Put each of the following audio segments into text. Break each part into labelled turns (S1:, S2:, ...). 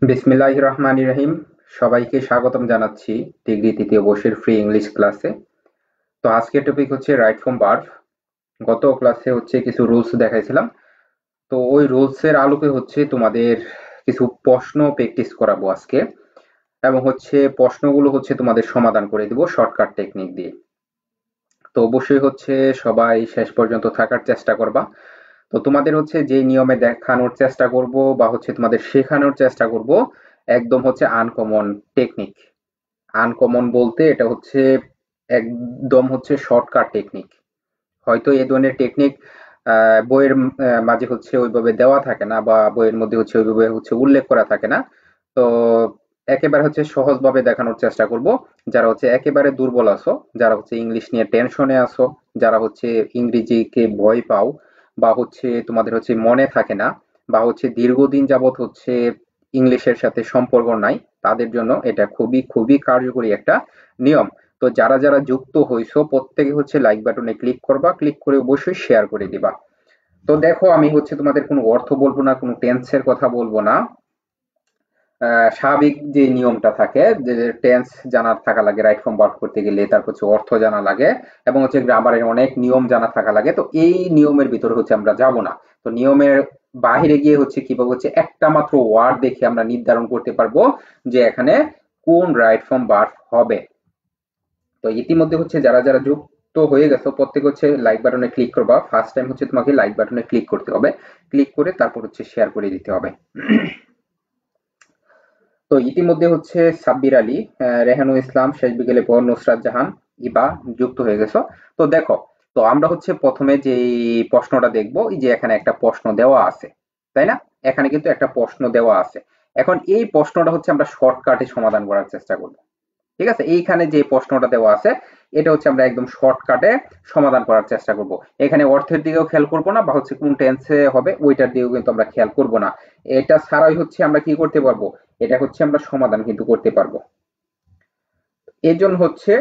S1: বিসমিল্লাহির রহমানির রহিম। সবাইকে স্বাগতম জানাচ্ছি ডিগ্রি তৃতীয় বর্ষের ফ্রি ইংলিশ ক্লাসে। তো আজকের টপিক হচ্ছে রাইট ফ্রম ভার্ব। গত ক্লাসে হচ্ছে কিছু রুলস দেখাইছিলাম। তো ওই রুলসের আলোকে হচ্ছে তোমাদের কিছু প্রশ্ন প্র্যাকটিস করাবো আজকে, এবং হচ্ছে প্রশ্নগুলো হচ্ছে তোমাদের সমাধান করে দিব শর্টকাট টেকনিক দিয়ে। তো অবশ্যই হচ্ছে সবাই শেষ পর্যন্ত থাকার চেষ্টা করবা। তো তোমাদের হচ্ছে যে নিয়মে দেখানোর চেষ্টা করব বা হচ্ছে তোমাদের শেখানোর চেষ্টা করব, একদম হচ্ছে আনকমন টেকনিক। আনকমন বলতে এটা হচ্ছে একদম হচ্ছে শর্টকাট টেকনিক। হয়তো এই ধরনের টেকনিক বইয়ের মাঝে হচ্ছে ওইভাবে দেওয়া থাকে না, বা বইয়ের মধ্যে হচ্ছে ওইভাবে হচ্ছে উল্লেখ করা থাকে না। তো একেবারে হচ্ছে সহজভাবে দেখানোর চেষ্টা করব। যারা হচ্ছে একেবারে দুর্বল আছো, যারা হচ্ছে ইংলিশ নিয়ে টেনশনে আছো, যারা হচ্ছে ইংরেজিকে ভয় পাও, বা হচ্ছে তোমাদের হচ্ছে মনে থাকে না, বা হচ্ছে দীর্ঘদিন যাবত হচ্ছে ইংলিশের সাথে সম্পর্ক নাই, তাদের জন্য এটা খুবই খুবই কার্যকরী একটা নিয়ম। তো যারা যারা যুক্ত হইছো প্রত্যেকে হচ্ছে লাইক বাটনে ক্লিক করবা, ক্লিক করে অবশ্যই শেয়ার করে দিবা। তো দেখো, আমি হচ্ছে তোমাদের কোনো অর্থ বলবো না, কোনো টেন্সের কথা বলবো না। স্বাভাবিক যে নিয়মটা থাকে, যে টেন্স জানা থাকা লাগে রাইট ফর্ম ভার্ব করতে গেলে, তারপর হচ্ছে অর্থ জানা লাগে, এবং হচ্ছে গ্রামারের অনেক নিয়ম জানা থাকা লাগে। তো এই নিয়মের ভিতরে হচ্ছে আমরা যাব না। তো নিয়মের বাহিরে গিয়ে হচ্ছে কিভাবে হচ্ছে একটা মাত্র ওয়ার্ড দেখে আমরা নির্ধারণ করতে পারবো যে এখানে কোন রাইট ফর্ম ভার্ব হবে। তো ইতিমধ্যে হচ্ছে যারা যারা যুক্ত হয়ে গেছো প্রত্যেক হচ্ছে লাইক বাটনে ক্লিক করবা। ফার্স্ট টাইম হচ্ছে তোমাকে লাইক বাটনে ক্লিক করতে হবে, ক্লিক করে তারপর হচ্ছে শেয়ার করে দিতে হবে। তো ইতিমধ্যে হচ্ছে সাব্বির আলী, রেহানুল ইসলাম, শেষ বিকেলে পর, নুসরাত জাহান, ইবা যুক্ত হয়ে গেছো। তো দেখো, তো আমরা হচ্ছে প্রথমে যে প্রশ্নটা দেখবো, এই যে এখানে একটা প্রশ্ন দেওয়া আছে, তাই না? এখানে কিন্তু একটা প্রশ্ন দেওয়া আছে। এখন এই প্রশ্নটা হচ্ছে আমরা শর্টকাটে সমাধান করার চেষ্টা করব। ঠিক আছে, এইখানে যে প্রশ্নটা দেওয়া আছে এটা হচ্ছে আমরা একদম শর্টকাটে সমাধান করার চেষ্টা করব। এখানে অর্থের দিকেও খেয়াল করব না, বা হচ্ছে কোন টেন্সে হবে ওইটার দিকেও কিন্তু আমরা খেয়াল করব না। এটা ছাড়াই হচ্ছে আমরা কি করতে পারবো, এটা হচ্ছে আমরা সমাধান কিন্তু করতে পারবো। এর জন্য হচ্ছে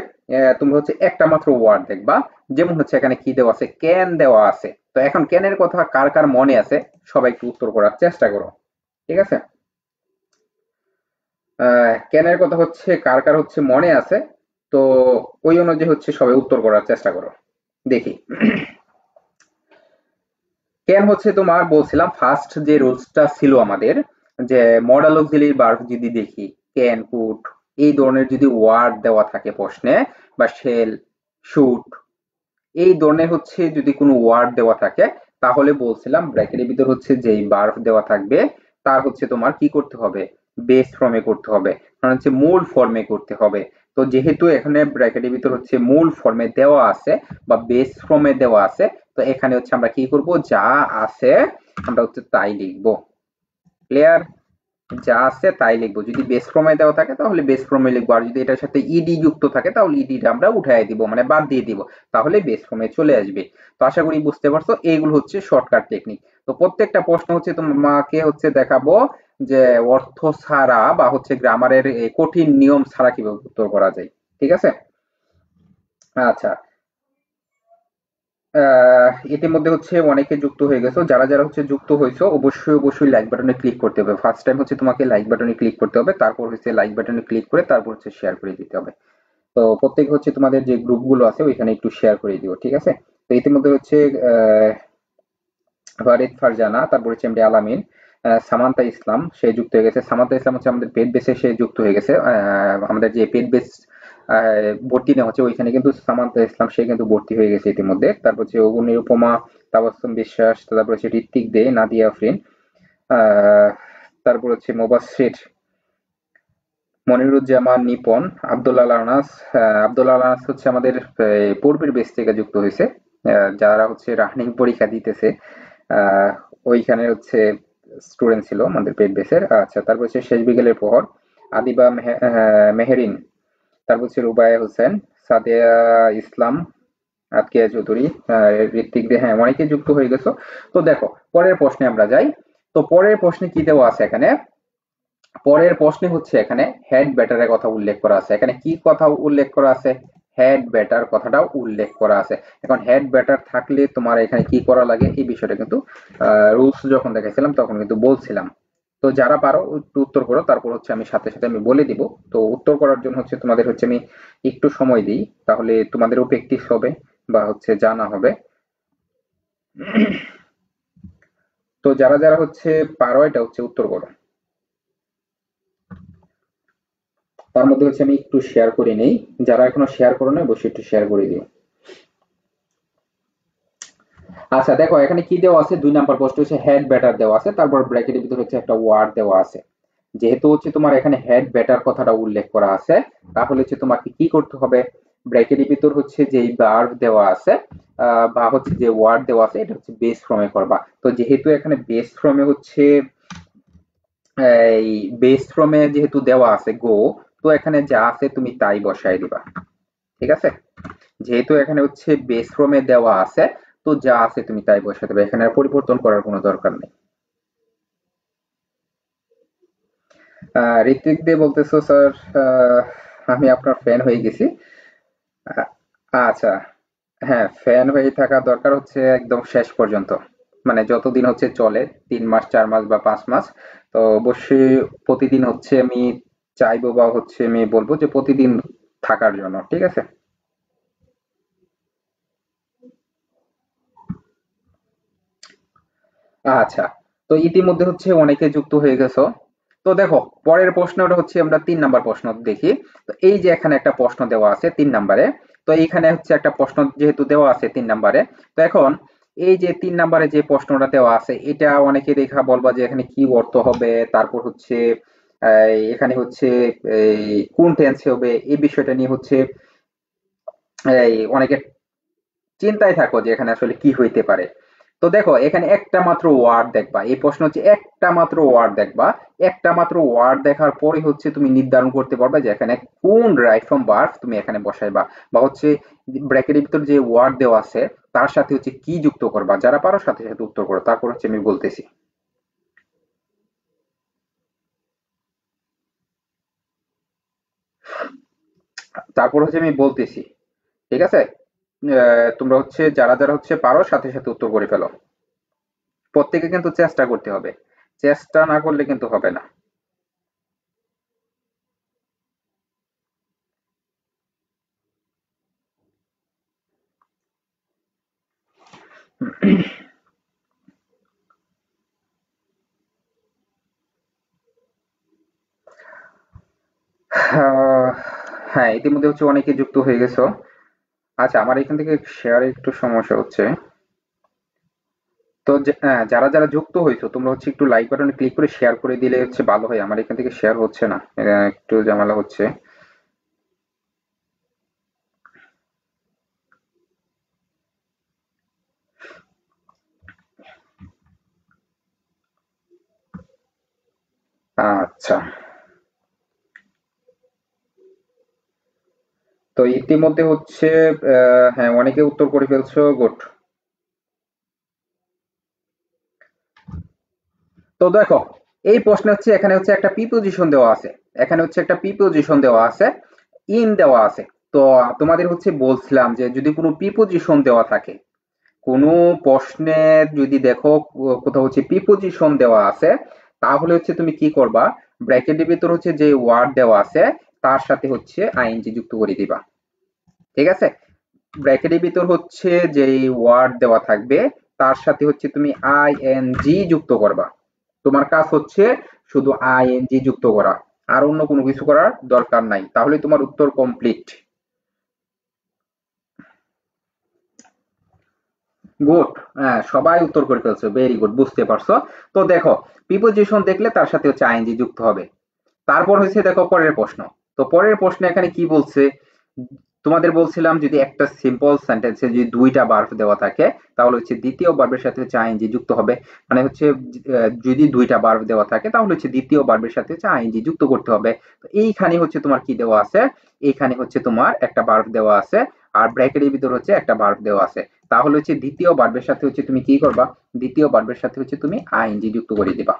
S1: তোমরা হচ্ছে একটা মাত্র ওয়ার্ড দেখবা। যেমন হচ্ছে এখানে কি দেওয়া আছে, ক্যান দেওয়া আছে। তো এখন ক্যানের কথা কার কার মনে আছে, সবাই একটু উত্তর করার চেষ্টা করো। ঠিক আছে, ক্যানের কথা হচ্ছে কার কার হচ্ছে মনে আছে। তো ওই অনুযায়ী হচ্ছে সবাই উত্তর করার চেষ্টা করো, দেখি। ক্যান হচ্ছে তোমার বলছিলাম ফার্স্ট যে রুলসটা ছিল আমাদের, যে মডাল অক্সিলারি ভার্ব যদি দেখি, ক্যান, কুড, এই ধরনের যদি ওয়ার্ড দেওয়া থাকে প্রশ্নে, বা শেল, শুট, এই ধরনের হচ্ছে যদি কোনো ওয়ার্ড দেওয়া থাকে, তাহলে বলছিলাম ব্র্যাকেটের ভিতর হচ্ছে যেই ভার্ব দেওয়া থাকবে তার হচ্ছে তোমার কি করতে হবে, বেস ফর্মে করতে হবে, কারণ হচ্ছে মূল ফর্মে করতে হবে। তো যেহেতু এখানে ব্র্যাকেটের ভিতর হচ্ছে মূল ফর্মে দেওয়া আছে বা বেস ফর্মে দেওয়া আছে, তো এখানে হচ্ছে আমরা কি করব, যা আছে আমরা হচ্ছে তাই লিখবো। ক্লিয়ার? যা আছে তাই লিখবো। যদি বেস ফর্মে দেওয়া থাকে তাহলে বেস ফর্মে লিখবো, আর যদি এটার সাথে ইডি যুক্ত থাকে তাহলে ইডিটা আমরা উঠাই দিব, মানে বাদ দিয়ে দিব, তাহলে বেস ফর্মে চলে আসবে। তো আশা করি বুঝতে পারছো, এইগুলো হচ্ছে শর্টকাট টেকনিক। তো প্রত্যেকটা প্রশ্ন হচ্ছে তোমাকে হচ্ছে দেখাবো যে অর্থ ছাড়া বা হচ্ছে গ্রামারের কঠিন নিয়ম ছাড়া কিভাবে উত্তর করা যায়। ঠিক আছে, আচ্ছা। ইতিমধ্যে হচ্ছে অনেকে যুক্ত হয়ে গেছো। যারা যারা হচ্ছে যুক্ত হয়েছো অবশ্যই অবশ্যই লাইক বাটনে ক্লিক করতে হবে। ফার্স্ট টাইম হচ্ছে তোমাকে লাইক বাটনে ক্লিক করতে হবে, তারপর হচ্ছে লাইক বাটনে ক্লিক করে তারপর হচ্ছে শেয়ার করে দিতে হবে। তো প্রত্যেক হচ্ছে তোমাদের যে গ্রুপগুলো আছে ওইখানে একটু শেয়ার করে দিও, ঠিক আছে? তো ইতিমধ্যে হচ্ছে ফারিদ ফারজানা, তারপর হচ্ছে এমডি আলামিন, সামান্তা ইসলাম সে যুক্ত হয়ে গেছে। সামান্তা ইসলাম হচ্ছে আমাদের পেড বেসে সে যুক্ত হয়ে গেছে। আমাদের যে পেড বেস ভর্তি নেওয়া হচ্ছে ওইখানে কিন্তু সামান্তা ইসলাম সে কিন্তু ভর্তি হয়ে গেছে ইতিমধ্যে। তারপর হচ্ছে নিরুপমা, তাবাসসুম বিশ্বাস, তারপর হচ্ছে ঋত্বিক দে, নাদিয়া আফরিন, আহ, তারপর হচ্ছে মোবাশ্বির, মনিরুজ্জামান নিপন, আব্দুল আনাস। আব্দুল আনাস হচ্ছে আমাদের পূর্বের বেস থেকে যুক্ত হয়েছে। যারা হচ্ছে রানিং পরীক্ষা দিতেছে, আহ, ওইখানে হচ্ছে স্টুডেন্ট ছিল আমাদের পেড বেসের। আচ্ছা, তারপর হচ্ছে শেষ বিকেলের পর, আদিবা মেহেরিন, তারপর হচ্ছে রুবায়া হোসেন, সাদিয়া ইসলাম, আতকিয়া চৌধুরী, ঋত্বিক দে, হ্যাঁ অনেকে যুক্ত হয়ে গেছো। তো দেখো, পরের প্রশ্নে আমরা যাই। তো পরের প্রশ্নে কি দেওয়া আছে এখানে, পরের প্রশ্নে হচ্ছে এখানে হেড ব্যাটারের কথা উল্লেখ করা আছে। এখানে কি কথা উল্লেখ করা আছে, হেড ব্যাটার কথাটাও উল্লেখ করা আছে। এখন হেড ব্যাটার থাকলে তোমার এখানে কি করা লাগে এই বিষয়টা কিন্তু রুলস যখন দেখাইছিলাম তখন কিন্তু বলছিলাম। তো যারা পারো একটু উত্তর করো, তারপর হচ্ছে আমি সাথে সাথে আমি বলে দিব। তো উত্তর করার জন্য হচ্ছে তোমাদের হচ্ছে আমি একটু সময় দিই, তাহলে তোমাদেরও প্র্যাকটিস হবে বা হচ্ছে জানা হবে। তো যারা যারা হচ্ছে পারো এটা হচ্ছে উত্তর করো। তার মধ্যে হচ্ছে আমি একটু শেয়ার করে নেই, যারা এখনো শেয়ার করো না অবশ্যই একটু শেয়ার করে দিও। আচ্ছা দেখো এখানে কি দেওয়া আছে, 2 নাম্বার প্রশ্ন হচ্ছে হেড ব্যাটার দেওয়া আছে, তারপর ব্র্যাকেটের ভিতরে হচ্ছে একটা ওয়ার্ড দেওয়া আছে। যেহেতু হচ্ছে তোমার এখানে হেড ব্যাটার কথাটা উল্লেখ করা আছে, তাহলে হচ্ছে তোমাকে কি করতে হবে, ব্র্যাকেটের ভিতর হচ্ছে যে ভার্ব দেওয়া আছে বা হচ্ছে যে ওয়ার্ড দেওয়া আছে এটা হচ্ছে বেস ফর্মে করবা। তো যেহেতু এখানে বেস ফর্মে হচ্ছে এই বেস ফর্মে যেহেতু দেওয়া আছে গো, তো এখানে যা আছে তুমি তাই বসায় দিবা। ঠিক আছে, যেহেতু এখানে হচ্ছে বেস ফর্মে দেওয়া আছে, তো যা আছে তুমি তাই বসাতে দেবে, এখানে আর পরিবর্তন করার কোনো দরকার নেই। ঋত্বিক দে বলতেছো স্যার, আহ, আমি আপনার ফ্যান হয়ে গেছি। আ- আচ্ছা, হ্যাঁ ফ্যান হয়ে থাকা দরকার হচ্ছে একদম শেষ পর্যন্ত, মানে যতদিন হচ্ছে চলে, 3 মাস 4 মাস বা 5 মাস। তো অবশ্যই প্রতিদিন হচ্ছে আমি চাইবো বা হচ্ছে আমি বলবো যে প্রতিদিন থাকার জন্য, ঠিক আছে। আচ্ছা, তো ইতিমধ্যে হচ্ছে অনেকে যুক্ত হয়ে গেছো। তো দেখো পরের প্রশ্নটা হচ্ছে আমরা 3 নাম্বার প্রশ্ন দেখি। তো এই যে এখানে একটা প্রশ্ন দেওয়া আছে 3 নাম্বারে, তো এইখানে হচ্ছে একটা প্রশ্ন যেহেতু দেওয়া আছে 3 নাম্বারে, তো এখন এই যে 3 নাম্বারে যে প্রশ্নটা দেওয়া আছে এটা অনেকে দেখা বলবা যে এখানে কি অর্থ হবে, তারপর হচ্ছে এখানে হচ্ছে এই কোন টেন্সে হবে, এই বিষয়টা নিয়ে হচ্ছে এই অনেকে চিন্তায় থাকো যে এখানে আসলে কি হইতে পারে। তো দেখো এখানে একটা মাত্র ওয়ার্ড দেখবা, এই প্রশ্ন হচ্ছে একটা মাত্র ওয়ার্ড দেখবা, একটা মাত্র ওয়ার্ড দেখার পরে হচ্ছে তুমি নির্ধারণ করতে পারবে যে এখানে কোন রাইট ফ্রম ভার্ব তুমি এখানে বসাইবা, বা হচ্ছে ব্র্যাকেটের ভিতর যে ওয়ার্ড দেওয়া আছে তার সাথে হচ্ছে কি যুক্ত করবা। যারা পারো সাথে সাথে উত্তর করো, তারপর হচ্ছে আমি বলতেছি। তারপর হচ্ছে আমি বলতেছি, ঠিক আছে। তোমরা হচ্ছে যারা যারা হচ্ছে পারো সাথে সাথে উত্তর করে ফেলো। প্রত্যেকে কিন্তু চেষ্টা করতে হবে, চেষ্টা না করলে কিন্তু হবে না। আহ, হ্যাঁ ইতিমধ্যে হচ্ছে অনেকে যুক্ত হয়ে গেছো। আচ্ছা আমার এখান থেকে শেয়ারে একটু সমস্যা হচ্ছে। তো যারা যারা যুক্ত হয়েছো তোমরা হচ্ছে একটু লাইক বাটনে ক্লিক করে শেয়ার করে দিলে হচ্ছে ভালো হয়, আমার এখান থেকে শেয়ার হচ্ছে না, একটু ঝামেলা হচ্ছে। আচ্ছা, তো ইতিমধ্যে হচ্ছে হ্যাঁ অনেকে উত্তর করে ফেলছো, গুড। তো দেখো এই প্রশ্নে হচ্ছে এখানে হচ্ছে একটা প্রিপোজিশন দেওয়া আছে, এখানে হচ্ছে একটা প্রিপোজিশন দেওয়া আছে, ইন দেওয়া আছে। তো তোমাদের হচ্ছে বলছিলাম যে যদি কোনো প্রিপোজিশন দেওয়া থাকে, কোনো প্রশ্নে যদি দেখো কোথাও হচ্ছে প্রিপোজিশন দেওয়া আছে, তাহলে হচ্ছে তুমি কি করবা, ব্র্যাকেটের ভিতর হচ্ছে যে ওয়ার্ড দেওয়া আছে তার সাথে হচ্ছে আইএনজি যুক্ত করে দিবা। ঠিক আছে, ব্র্যাকেটের ভিতর হচ্ছে যে ওয়ার্ড দেওয়া থাকবে তার সাথে হচ্ছে তুমি আইএনজি যুক্ত করবা। তোমার কাজ হচ্ছে শুধু আইএনজি যুক্ত করা, আর অন্য কোনো কিছু করার দরকার নাই, তাহলে তোমার উত্তর কমপ্লিট। গুড, হ্যাঁ সবাই উত্তর করে ফেলছো, ভেরি গুড, বুঝতে পারছো। তো দেখো প্রিপোজিশন দেখলে তার সাথে হচ্ছে আইএনজি যুক্ত হবে। তারপর হচ্ছে দেখো পরের প্রশ্ন। তো পরের প্রশ্নে এখানে কি বলছে, তোমাদের বলছিলাম যদি একটা সিম্পল সেন্টেন্সে যদি 2টা ভার্ব দেওয়া থাকে, তাহলে হচ্ছে দ্বিতীয় ভার্বের সাথে হচ্ছে আইএনজি যুক্ত হবে। মানে হচ্ছে যদি 2টা ভার্ব দেওয়া থাকে তাহলে হচ্ছে দ্বিতীয় ভার্বের সাথে হচ্ছে আইএনজি যুক্ত করতে হবে। তো এইখানে হচ্ছে তোমার কি দেওয়া আছে, এইখানে হচ্ছে তোমার একটা ভার্ব দেওয়া আছে, আর ব্র্যাকেটের ভিতর হচ্ছে একটা ভার্ব দেওয়া আছে। তাহলে হচ্ছে দ্বিতীয় ভার্বের সাথে হচ্ছে তুমি কি করবা, দ্বিতীয় ভার্বের সাথে হচ্ছে তুমি আইএনজি যুক্ত করে দিবা।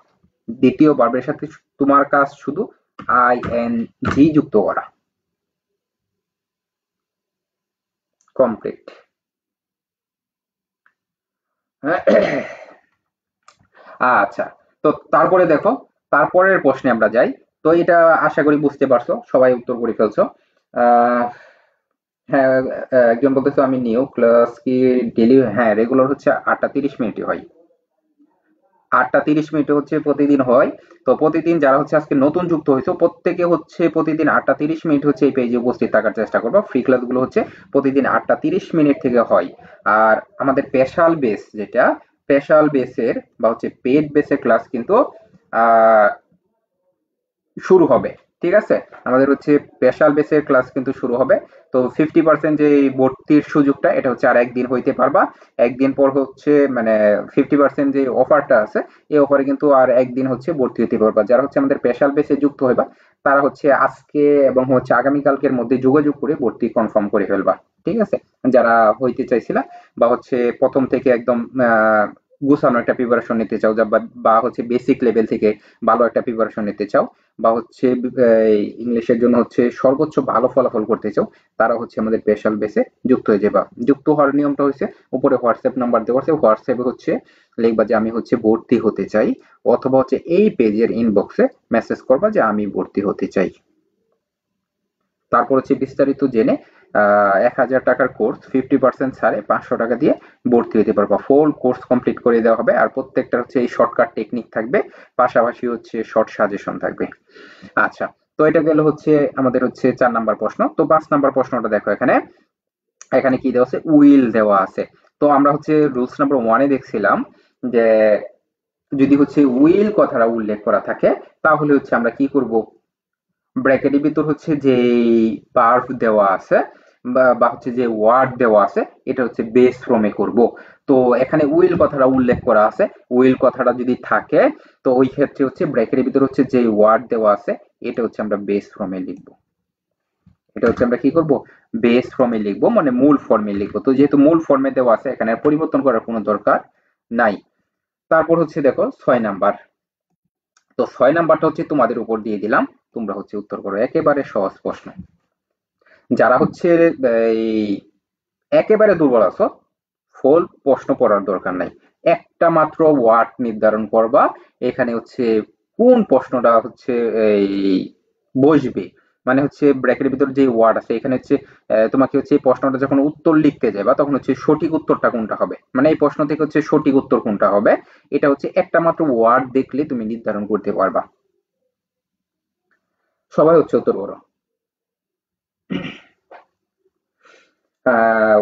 S1: দ্বিতীয় ভার্বের সাথে তোমার কাজ শুধু আইএনজি যুক্ত করা, কমপ্লিট। আচ্ছা, তো তারপরে দেখো তারপরের প্রশ্নে আমরা যাই। তো এটা আশা করি বুঝতে পারছো, সবাই উত্তর করে ফেলছো। আহ, হ্যাঁ, একজন বলতেছে আমি নিউ ক্লাস কি ডেলি, হ্যাঁ রেগুলার হচ্ছে 8টা 30 মিনিটই হয়। 8টা 30 মিনিটে হচ্ছে প্রতিদিন হয়। তো প্রতিদিন যারা হচ্ছে আজকে নতুন যুক্ত হয়েছে প্রত্যেকে হচ্ছে প্রতিদিন 8টা 30 মিনিট হচ্ছে এই পেজে উপস্থিত থাকার চেষ্টা করবো। ফ্রি ক্লাসগুলো হচ্ছে প্রতিদিন 8টা 30 মিনিট থেকে হয়। আর আমাদের স্পেশাল বেস যেটা, স্পেশাল বেসের বা হচ্ছে পেড বেসের ক্লাস কিন্তু আহ শুরু হবে। ঠিক আছে? আমাদের হচ্ছে স্পেশাল বেসের ক্লাস কিন্তু শুরু হবে। তো 50% যে ভর্তির সুযোগটা এটা হচ্ছে আর একদিন হইতে পারবা। একদিন পর হচ্ছে মানে 50% যে অফারটা আছে এই অফারে কিন্তু আর একদিন হচ্ছে ভর্তি হইতে পারবা। যারা হচ্ছে আমাদের স্পেশাল বেসে যুক্ত হইবা তারা হচ্ছে আজকে এবং হচ্ছে আগামীকালকের মধ্যে যোগাযোগ করে ভর্তি কনফার্ম করে ফেলবা। ঠিক আছে? যারা হইতে চাইছিলা বা হচ্ছে প্রথম থেকে একদম গুছানো একটা প্রিপারেশন নিতে চাও বা হচ্ছে বেসিক লেভেল থেকে ভালো একটা প্রিপারেশন নিতে চাও বা হচ্ছে ইংলিশের জন্য হচ্ছে সর্বোচ্চ ভালো ফলাফল করতে চাও, তারা হচ্ছে আমাদের স্পেশাল বেসে যুক্ত হয়ে যাবা। যুক্ত হওয়ার নিয়মটা হচ্ছে উপরে হোয়াটসঅ্যাপ নাম্বার দেওয়া আছে, হোয়াটসঅ্যাপে হচ্ছে লিখবা যে আমি হচ্ছে ভর্তি হতে চাই, অথবা হচ্ছে এই পেজের ইনবক্সে মেসেজ করবা যে আমি ভর্তি হতে চাই। তারপর হচ্ছে বিস্তারিত জেনে 1,000 টাকার কোর্স 50% ছাড়ে 500 টাকা দিয়ে ভর্তি হতে পারবা। ফুল কোর্স কমপ্লিট করে দেওয়া হবে। আর প্রত্যেকটা হচ্ছে এই শর্টকাট টেকনিক থাকবে, পাশাপাশি হচ্ছে শর্ট সাজেশন থাকবে। আচ্ছা, তো এটা গেল হচ্ছে আমাদের হচ্ছে 4 নাম্বার প্রশ্ন। তো 5 নাম্বার প্রশ্নটা দেখো, এখানে এখানে কি দেওয়া আছে, উইল দেওয়া আছে। তো আমরা হচ্ছে রুলস নাম্বার 1-এ দেখছিলাম যে যদি হচ্ছে উইল কথাটা উল্লেখ করা থাকে তাহলে হচ্ছে আমরা কি করব, ব্র্যাকেটের ভিতর হচ্ছে যে ভার্ব দেওয়া আছে বা হচ্ছে যে ওয়ার্ড দেওয়া আছে এটা হচ্ছে বেস ফর্মে করব। তো এখানে উইল কথাটা উল্লেখ করা আছে, উইল কথাটা যদি থাকে তো ওই ক্ষেত্রে হচ্ছে ব্র্যাকেটের ভিতর হচ্ছে যে ওয়ার্ড দেওয়া আছে এটা হচ্ছে আমরা বেস ফর্মে লিখব। এটা হচ্ছে আমরা কি করব, বেস ফর্মে লিখবো, মানে মূল ফর্মে লিখবো। তো যেহেতু মূল ফর্মে দেওয়া আছে এখানে আর পরিবর্তন করার কোনো দরকার নাই। তারপর হচ্ছে দেখো 6 নাম্বার। তো 6 নাম্বারটা হচ্ছে তোমাদের উপর দিয়ে দিলাম, তোমরা হচ্ছে উত্তর করো। একেবারে সহজ প্রশ্ন। যারা হচ্ছে এই একেবারে দুর্বল আছো, ফুল প্রশ্ন পড়ার দরকার নাই, একটা মাত্র ওয়ার্ড নির্ধারণ করবা এখানে হচ্ছে কোন প্রশ্নটা হচ্ছে এই বসবে, মানে হচ্ছে ব্র্যাকেটের ভিতর যে ওয়ার্ড আছে এখানে হচ্ছে তোমাকে হচ্ছে এই প্রশ্নটা যখন উত্তর লিখতে যাবা তখন হচ্ছে সঠিক উত্তরটা কোনটা হবে, মানে এই প্রশ্ন থেকে হচ্ছে সঠিক উত্তর কোনটা হবে এটা হচ্ছে একটা মাত্র ওয়ার্ড দেখলে তুমি নির্ধারণ করতে পারবা। সবাই হচ্ছে উত্তর করো।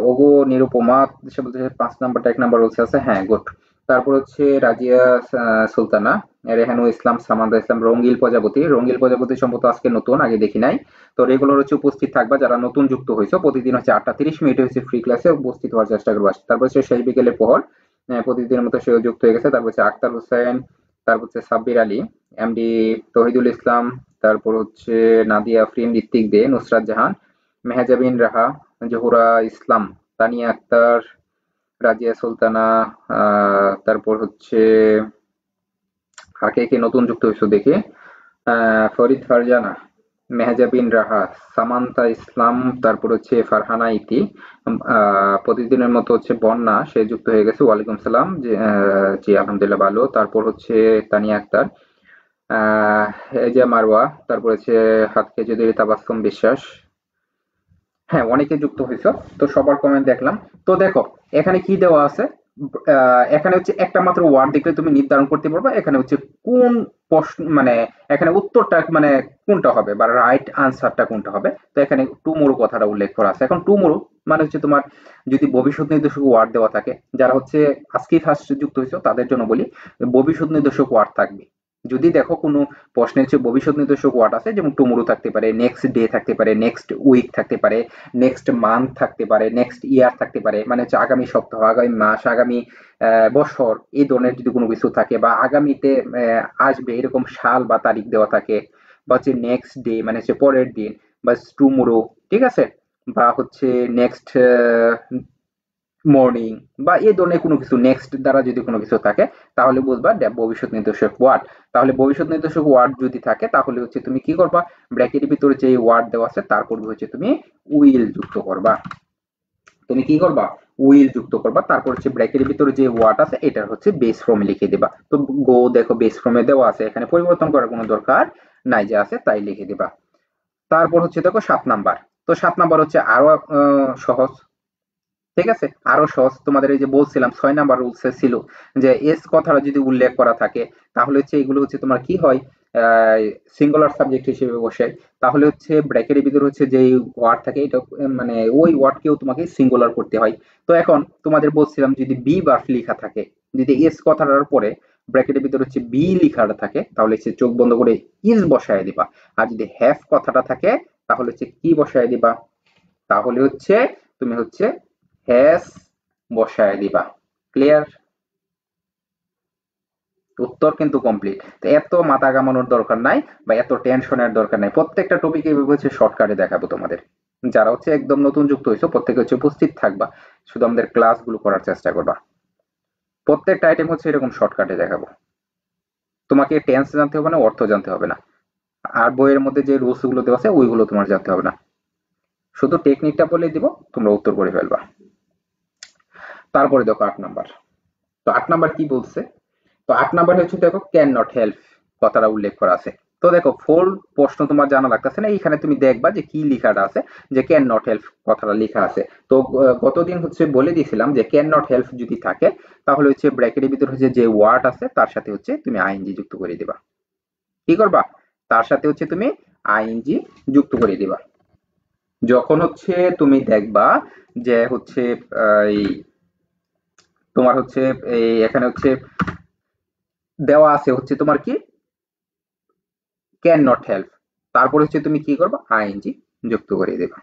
S1: ওগো নিরুপমা সে বলতেছে 5 নাম্বারটা 1 নাম্বার বলছে আছে, হ্যাঁ গুড। তারপর হচ্ছে রাজিয়া সুলতানা, রেহানু ইসলাম, সামান্দা ইসলাম, রঙ্গিল প্রজাপতি। রঙ্গিল প্রজাপতি সম্ভবত আজকে নতুন, আগে দেখি নাই। তো রেগুলার হচ্ছে উপস্থিত থাকবা যারা নতুন যুক্ত হয়েছে, প্রতিদিন হচ্ছে 8টা 30 মিনিটে হচ্ছে ফ্রি ক্লাসে উপস্থিত হওয়ার চেষ্টা করবা। তারপর হচ্ছে শেষ বিকেলের পর প্রতিদিনের মতো সেও যুক্ত হয়ে গেছে। তারপর হচ্ছে আক্তার হোসেন, তারপর হচ্ছে সাব্বির আলী, এমডি তহিদুল ইসলাম, তারপর হচ্ছে নাদিয়া আফরিন, ঋত্বিক দে, নুসরাত জাহান, মেহজাবিন রাহা, জহুরা ইসলাম, তানিয়া আক্তার, রাজিয়া সুলতানা, তারপর হচ্ছে আর কে কে নতুন যুক্ত হয়েছে দেখি, ফরিদ ফারজানা, মেহজাবিন রাহা, সামান্তা ইসলাম, তারপর হচ্ছে ফারহানা ইতি, প্রতিদিনের মতো হচ্ছে বন্যা সে যুক্ত হয়ে গেছে। ওয়ালাইকুম সালাম, জি আলহামদুলিল্লাহ ভালো। তারপর হচ্ছে তানিয়া আক্তার, আহ এই যে মারওয়া, তারপর হচ্ছে হাত খেজুরি তাবাসসুম বিশ্বাস। হ্যাঁ, অনেকে যুক্ত হয়েছে। তো সবার কমেন্ট দেখলাম। তো দেখো এখানে কি দেওয়া আছে, এখানে হচ্ছে একটা মাত্র ওয়ার্ড দেখলে তুমি নির্ধারণ করতে পারবা এখানে হচ্ছে কোন প্রশ্ন, মানে এখানে উত্তরটা মানে কোনটা হবে বা রাইট আনসারটা কোনটা হবে। তো এখানে টুমোরো কথাটা উল্লেখ করা আছে। এখন টুমোরো মানে হচ্ছে তোমার যদি ভবিষ্যৎ নির্দেশক ওয়ার্ড দেওয়া থাকে, যারা হচ্ছে আজকেই ফার্স্ট যুক্ত হয়েছে তাদের জন্য বলি, ভবিষ্যৎ নির্দেশক ওয়ার্ড থাকবে। যদি দেখো কোনো প্রশ্নের হচ্ছে ভবিষ্যৎ নির্দেশক ওয়ার্ড আছে, যেমন টুমোরো থাকতে পারে, নেক্সট ডে থাকতে পারে, নেক্সট উইক থাকতে পারে, নেক্সট মান্থ থাকতে পারে, নেক্সট ইয়ার থাকতে পারে, মানে হচ্ছে আগামী সপ্তাহ, আগামী মাস, আগামী বছর, এই ধরনের যদি কোনো কিছু থাকে বা আগামীতে আসবে এরকম সাল বা তারিখ দেওয়া থাকে, বা হচ্ছে নেক্সট ডে মানে হচ্ছে পরের দিন, বা টুমোরো, ঠিক আছে, বা হচ্ছে নেক্সট মর্নিং, বা এই ধরনের কোনো কিছু নেক্সট দ্বারা যদি কোনো কিছু থাকে তাহলে বুঝবা ভবিষ্যৎ নির্দেশক ওয়ার্ড। তাহলে ভবিষ্যৎ নির্দেশক ওয়ার্ড যদি থাকে তাহলে হচ্ছে তুমি কি করবা, ব্র্যাকেটের ভিতরে যে ওয়ার্ড দেওয়া আছে তারপর হচ্ছে তুমি উইল যুক্ত করবা। তুমি কি করবা, উইল যুক্ত করবা, তারপর হচ্ছে ব্র্যাকেটের ভিতরে যে ওয়ার্ড আছে এটা হচ্ছে বেস ফর্মে লিখে দিবা। তো গো দেখো বেস ফর্মে দেওয়া আছে, এখানে পরিবর্তন করার কোনো দরকার নাই, যে আছে তাই লিখে দিবা। তারপর হচ্ছে দেখো 7 নাম্বার। তো 7 নাম্বার হচ্ছে আরো সহজ। ঠিক আছে, আরো সহজ। তোমাদের এই যে বলছিলাম 6 নাম্বার রুলসে ছিল যে এস কথাটা যদি উল্লেখ করা থাকে তাহলে হচ্ছে এগুলো হচ্ছে তোমার কি হয়, সিঙ্গুলার সাবজেক্ট হিসেবে বসে। তাহলে হচ্ছে ব্র্যাকেটের ভিতরে হচ্ছে যে ওয়ার্ড থাকে এটা মানে ওই ওয়ার্ডকেও তোমাকে সিঙ্গুলার করতে হয়। তো এখন তোমাদের বলছিলাম যদি বি বার্ফ লেখা থাকে, যদি এস কথাটার পরে ব্র্যাকেটের ভিতরে হচ্ছে বি লেখাটা থাকে তাহলে হচ্ছে চোখ বন্ধ করে ইজ বসায় দিবা। আর যদি হ্যাভ কথাটা থাকে তাহলে হচ্ছে কি বসায় দিবা, তাহলে হচ্ছে তুমি হচ্ছে হ্যাজ বসায় দিবা। ক্লিয়ার? উত্তর কিন্তু কমপ্লিট। তো এত মাথা ঘামানোর দরকার নাই বা এত টেনশনের দরকার নাই, প্রত্যেকটা টপিক এইভাবে হচ্ছে শর্টকাটে দেখাবো তোমাদের। যারা হচ্ছে একদম নতুন যুক্ত হয়েছো প্রত্যেকে হচ্ছে উপস্থিত থাকবা, শুধু আমাদের ক্লাসগুলো করার চেষ্টা করবা। প্রত্যেকটা আইটেম হচ্ছে এরকম শর্টকাটে দেখাবো। তোমাকে টেন্স জানতে হবে না, অর্থ জানতে হবে না, আর বইয়ের মধ্যে যে রুলস গুলো দেওয়া আছে ওইগুলো তোমার জানতে হবে না, শুধু টেকনিকটা বলে দিব, তোমরা উত্তর করে ফেলবা। তারপরে দেখো 8 নাম্বার। তো 8 নাম্বার কি বলছে, তো 8 নাম্বার হচ্ছে দেখো ক্যান নট হেল্প কথাটা উল্লেখ করা আছে। তো দেখো ফোর প্রশ্ন তোমার জানা লাগতেছে না, এইখানে তুমি দেখবা যে কি লেখাটা আছে, যে ক্যান নট হেল্প কথাটা লেখা আছে। তো গতদিন হচ্ছে বলে দিয়েছিলাম যে ক্যান নট হেল্প যদি থাকে তাহলে হচ্ছে ব্র্যাকেটের ভিতরে হচ্ছে যে ওয়ার্ড আছে তার সাথে হচ্ছে তুমি আইএনজি যুক্ত করে দিবা। কি করবা, তার সাথে হচ্ছে তুমি আইএনজি যুক্ত করে দিবা। যখন হচ্ছে তুমি দেখবা যে হচ্ছে এই তোমার হচ্ছে এই এখানে হচ্ছে দেওয়া আছে হচ্ছে তোমার কি ক্যান নট হেল্প, তারপরে হচ্ছে তুমি কি করবা, আইএনজি যুক্ত করে দেবা।